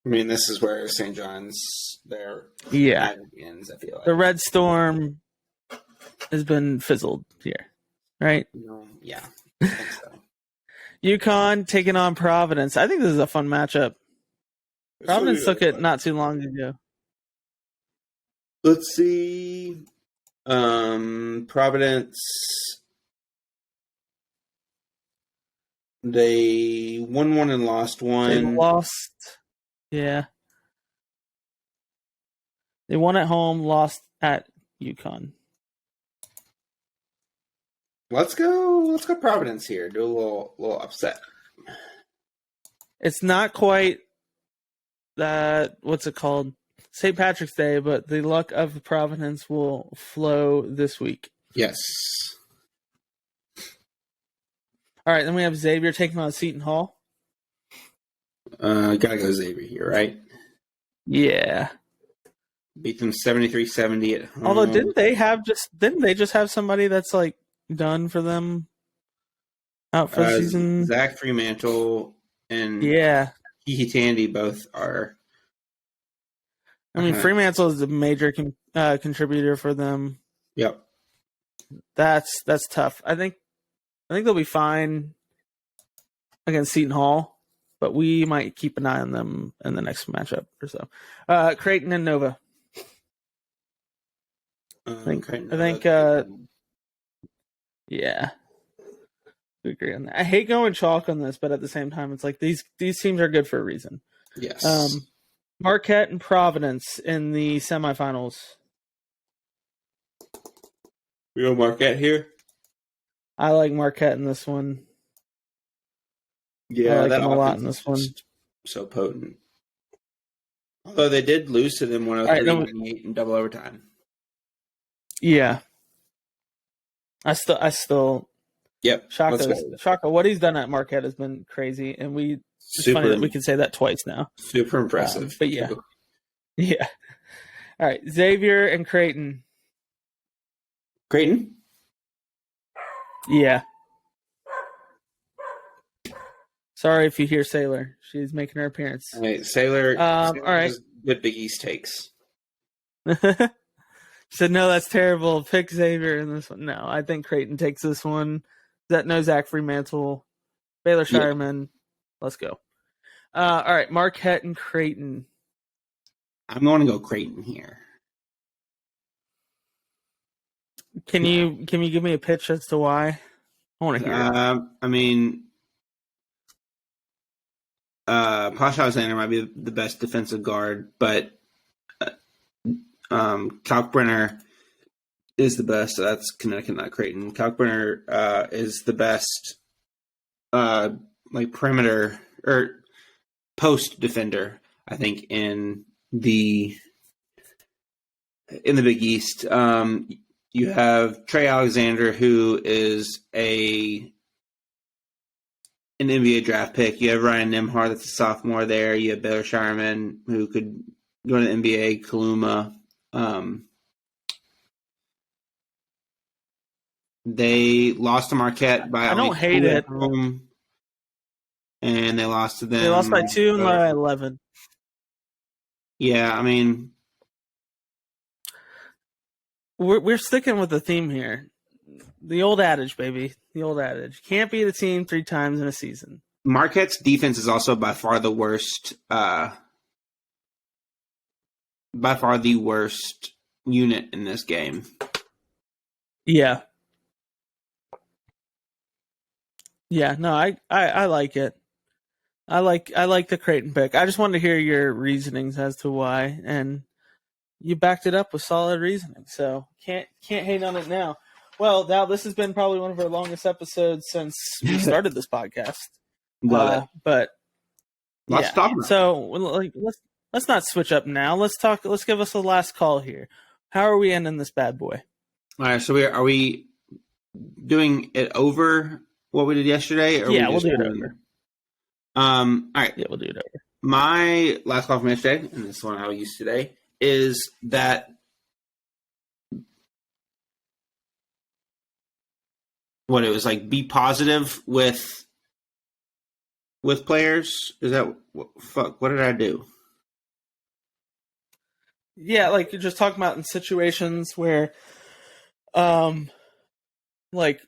I mean, this is where St. John's, their magic ends, I feel like. The Red Storm has been fizzled here, right? Yeah, I think so. UConn taking on Providence. I think this is a fun matchup. Providence took it not too long ago. Let's see. Providence, they won one and lost one. They lost. Yeah. They won at home, lost at UConn. Let's go Providence here. Do a little upset. It's not quite that, what's it called? St. Patrick's Day, but the luck of Providence will flow this week. Yes. All right, then we have Xavier taking on Seton Hall. Gotta go Xavier here, right? Yeah. Beat them 73-70 at home. Although didn't they just have somebody that's like done for them out for the season? Zach Fremantle and Kiki Tandy both are. I mean, Fremantle is a major contributor for them. Yep. That's tough. I think they'll be fine against Seton Hall, but we might keep an eye on them in the next matchup or so. Creighton and Nova. I think yeah. We agree on that. I hate going chalk on this, but at the same time, it's like these teams are good for a reason. Yes. Marquette and Providence in the semifinals. We go Marquette here. I like Marquette in this one. Yeah, I like them a lot in this one. So potent. Although they did lose to them 103-98 in double overtime. Yeah. I still. Yep. Shaka, what he's done at Marquette has been crazy, and it's funny that we can say that twice now. Super impressive. But yeah. Yeah. All right. Xavier and Creighton. Creighton? Yeah. Sorry if you hear Sailor. She's making her appearance. All right, Sailor. All right. Good Big East takes. She said, no, that's terrible. Pick Xavier in this one. No, I think Creighton takes this one. Zach Fremantle. Baylor Shireman. Yeah. Let's go. All right, Marquette and Creighton. I'm going to go Creighton here. Can you give me a pitch as to why? I want to hear it. I mean, Posh Alexander might be the best defensive guard, but Kalkbrenner is the best. So that's Connecticut, not Creighton. Kalkbrenner is the best perimeter or post defender, I think, in the Big East. You have Trey Alexander, who is an NBA draft pick. You have Ryan Nembhard, that's a sophomore there. You have Baylor Shireman, who could go to the NBA. Kaluma. They lost to Marquette by I don't hate it. Home, and they lost to them. They lost by 2 and by 11. Yeah, I mean, we're sticking with the theme here. The old adage, baby. The old adage. Can't beat a team 3 times in a season. Marquette's defense is also by far the worst. By far the worst unit in this game. Yeah. Yeah, no, I like it. I like the Creighton pick. I just wanted to hear your reasonings as to why, and you backed it up with solid reasoning. So can't hate on it now. Well, now this has been probably one of our longest episodes since we started this podcast. Love it. But let's talk about it. So let's not switch up now. Let's give us a last call here. How are we ending this bad boy? All right, so are we doing it over what we did yesterday? Or we'll do it over. All right. Yeah, we'll do it over. My last call from yesterday, and this one I'll use today, is that what it was like, be positive with players. Is that fuck? What did I do? Yeah, like you're just talking about in situations where, like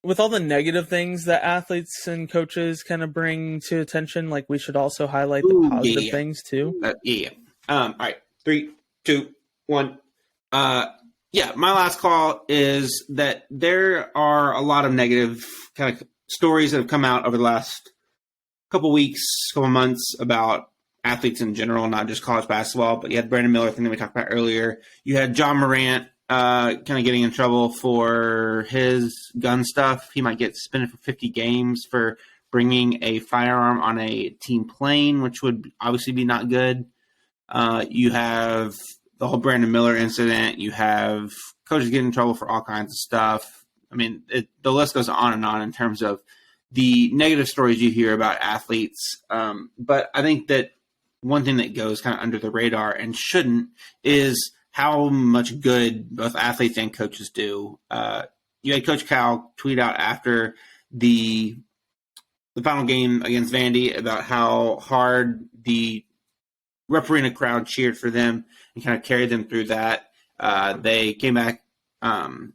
with all the negative things that athletes and coaches kind of bring to attention, like we should also highlight the positive things too. All right, 3, 2, 1. Yeah, my last call is that there are a lot of negative kind of stories that have come out over the last couple weeks, couple months about athletes in general, not just college basketball. But you had Brandon Miller thing that we talked about earlier. You had John Morant kind of getting in trouble for his gun stuff. He might get suspended for 50 games for bringing a firearm on a team plane, which would obviously be not good. You have the whole Brandon Miller incident. You have coaches getting in trouble for all kinds of stuff. I mean, the list goes on and on in terms of the negative stories you hear about athletes. But I think that one thing that goes kind of under the radar and shouldn't is how much good both athletes and coaches do. You had Coach Cal tweet out after the final game against Vandy about how hard the referee crowd cheered for them and kind of carried them through that. They came back, won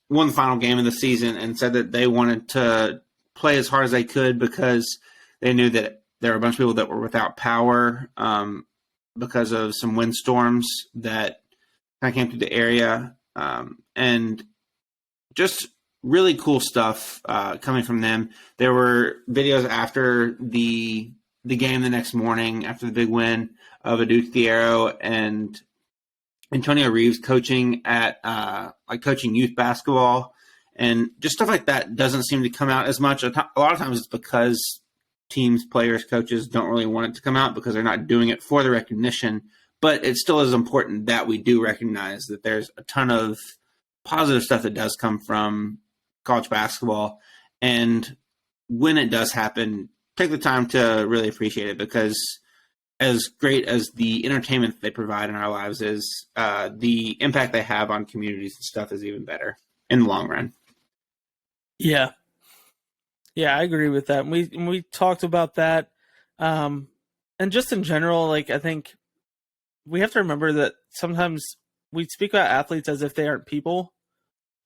the final game of the season, and said that they wanted to play as hard as they could because they knew that there were a bunch of people that were without power because of some windstorms that kind of came through the area. And just really cool stuff coming from them. There were videos after the game the next morning, after the big win, of Adu Thiero and Antonio Reeves coaching at coaching youth basketball, and just stuff like that doesn't seem to come out as much. A lot of times it's because teams, players, coaches don't really want it to come out because they're not doing it for the recognition. But it still is important that we do recognize that there's a ton of positive stuff that does come from college basketball. And when it does happen, take the time to really appreciate it, because as great as the entertainment they provide in our lives is, the impact they have on communities and stuff is even better in the long run. Yeah. Yeah, I agree with that. We talked about that. And just in general, like, I think we have to remember that sometimes we speak about athletes as if they aren't people.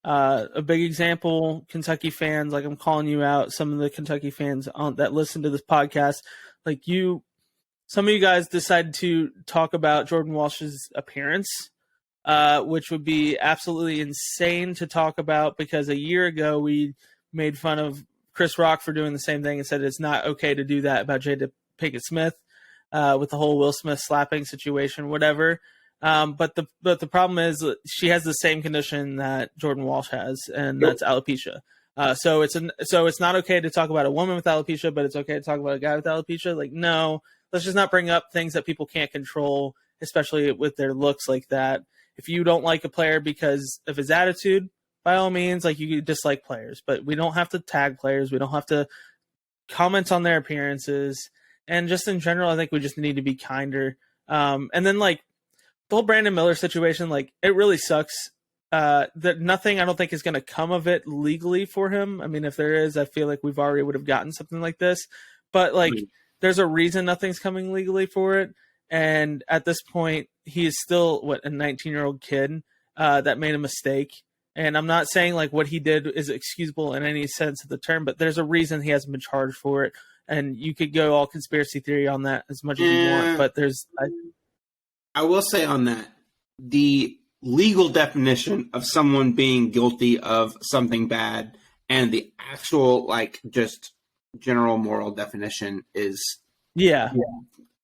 A big example, Kentucky fans, like I'm calling you out, some of the Kentucky fans that listen to this podcast, like some of you guys decided to talk about Jordan Walsh's appearance, which would be absolutely insane to talk about, because a year ago we made fun of Chris Rock for doing the same thing and said it's not okay to do that about Jada Pinkett Smith with the whole Will Smith slapping situation, whatever. But the problem is she has the same condition that Jordan Walsh has, and that's alopecia. So it's not okay to talk about a woman with alopecia, but it's okay to talk about a guy with alopecia. Like, no, let's just not bring up things that people can't control, especially with their looks like that. If you don't like a player because of his attitude, by all means, like, you dislike players, but we don't have to tag players. We don't have to comment on their appearances. And just in general, I think we just need to be kinder. And then, like, the whole Brandon Miller situation, like, it really sucks. That nothing, I don't think, is going to come of it legally for him. I mean, if there is, I feel like we've already would have gotten something like this. But, like, there's a reason nothing's coming legally for it. And at this point, he is still, a 19-year-old kid that made a mistake. And I'm not saying, like, what he did is excusable in any sense of the term, but there's a reason he hasn't been charged for it. And you could go all conspiracy theory on that as much as you want, but I will say on that, the legal definition of someone being guilty of something bad and the actual, like, just general moral definition is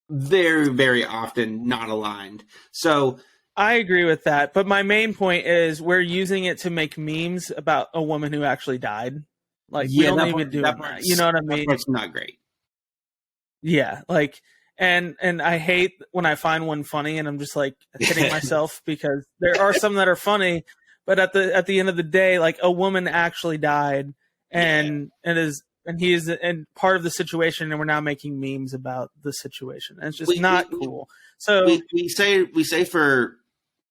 very, very often not aligned. So I agree with that. But my main point is we're using it to make memes about a woman who actually died. Like, we don't even do that. You know what I mean? That's not great. Yeah, like, and I hate when I find one funny and I'm just, like, hitting myself, because there are some that are funny, but at the end of the day, like, a woman actually died, and he is part of the situation, and we're now making memes about the situation, and it's just not cool. So we say for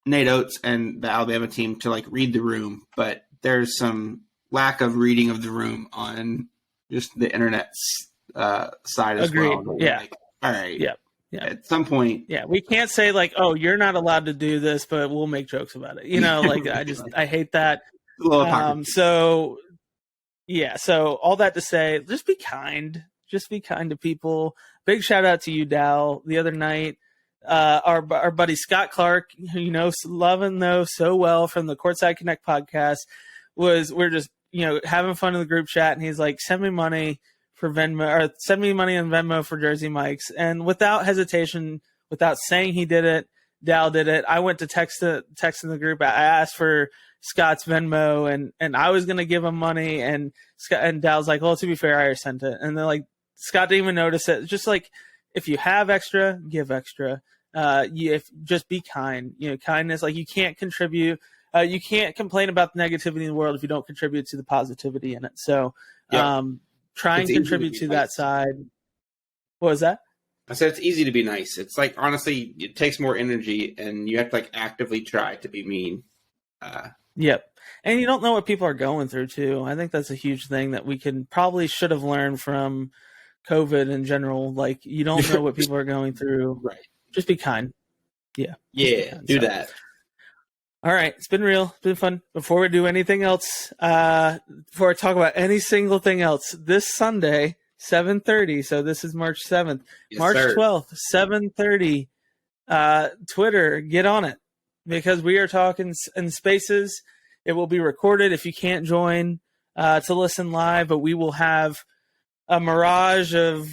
Nate Oates and the Alabama team to, like, read the room, but there's some lack of reading of the room on just the internet's side as Agreed. well. Yeah. Like, all right. Yeah. Yeah. At some point. Yeah. We can't say like, oh, you're not allowed to do this, but we'll make jokes about it. You know, like I hate that. So all that to say, just be kind. Just be kind to people. Big shout out to you, Dal. The other night, our buddy Scott Clark, who you know, love and know so well from the Courtside Connect podcast, we're just, you know, having fun in the group chat, and he's like, send me money for Venmo, or send me money on Venmo for Jersey Mike's. And without hesitation, without saying he did it, Dal did it. I went to text in the group. I asked for Scott's Venmo, and I was gonna give him money, and Dal's like, well, to be fair, I already sent it. And they're like, Scott didn't even notice it. Just like, if you have extra, give extra. Just be kind. You know, kindness. Like, you can't contribute. You can't complain about the negativity in the world if you don't contribute to the positivity in it. So, try and contribute to that side. What was that? I said it's easy to be nice. It's like, honestly, it takes more energy, and you have to like actively try to be mean. Yep. And you don't know what people are going through too. I think that's a huge thing that we should have learned from COVID in general. Like, you don't know what people are going through. Right. Just be kind. Yeah. Yeah. Do that. All right. It's been real. It's been fun. Before we do anything else, before I talk about any single thing else, this Sunday, 7:30. So this is March 7th, Yes, March sir. 12th, 7:30. Twitter, get on it, because we are talking in spaces. It will be recorded if you can't join to listen live, but we will have a mirage of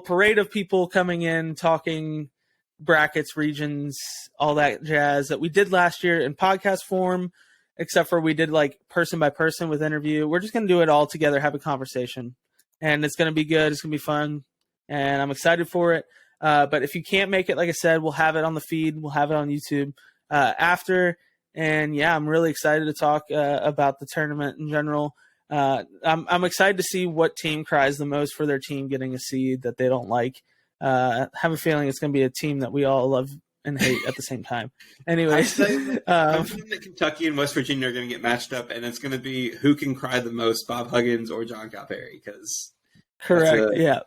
parade of people coming in, talking brackets, regions, all that jazz that we did last year in podcast form, except for we did like person by person with interview. We're just going to do it all together, have a conversation, and it's going to be good. It's going to be fun, and I'm excited for it. But if you can't make it, like I said, we'll have it on the feed. We'll have it on YouTube after. And yeah, I'm really excited to talk about the tournament in general. I'm excited to see what team cries the most for their team getting a seed that they don't like. I have a feeling it's going to be a team that we all love and hate at the same time. Anyways, I'm feeling that Kentucky and West Virginia are going to get matched up, and it's going to be who can cry the most, Bob Huggins or John Calipari. Because correct, yeah,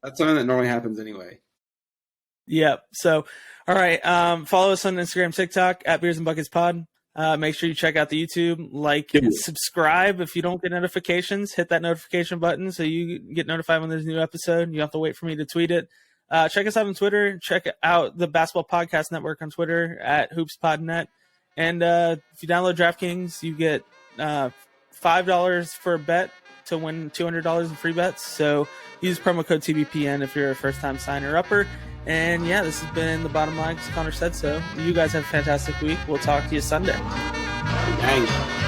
that's something that normally happens anyway. Yep. So, all right. Follow us on Instagram, TikTok at Beers and Buckets Pod. Make sure you check out the YouTube, subscribe. If you don't get notifications, hit that notification button so you get notified when there's a new episode. You don't have to wait for me to tweet it. Check us out on Twitter. Check out the Basketball Podcast Network on Twitter at HoopsPodNet. And if you download DraftKings, you get $5 for a bet to win $200 in free bets. So use promo code TBPN if you're a first-time signer-upper. And yeah, this has been The Bottom Line, because Connor said so. You guys have a fantastic week. We'll talk to you Sunday. Dang.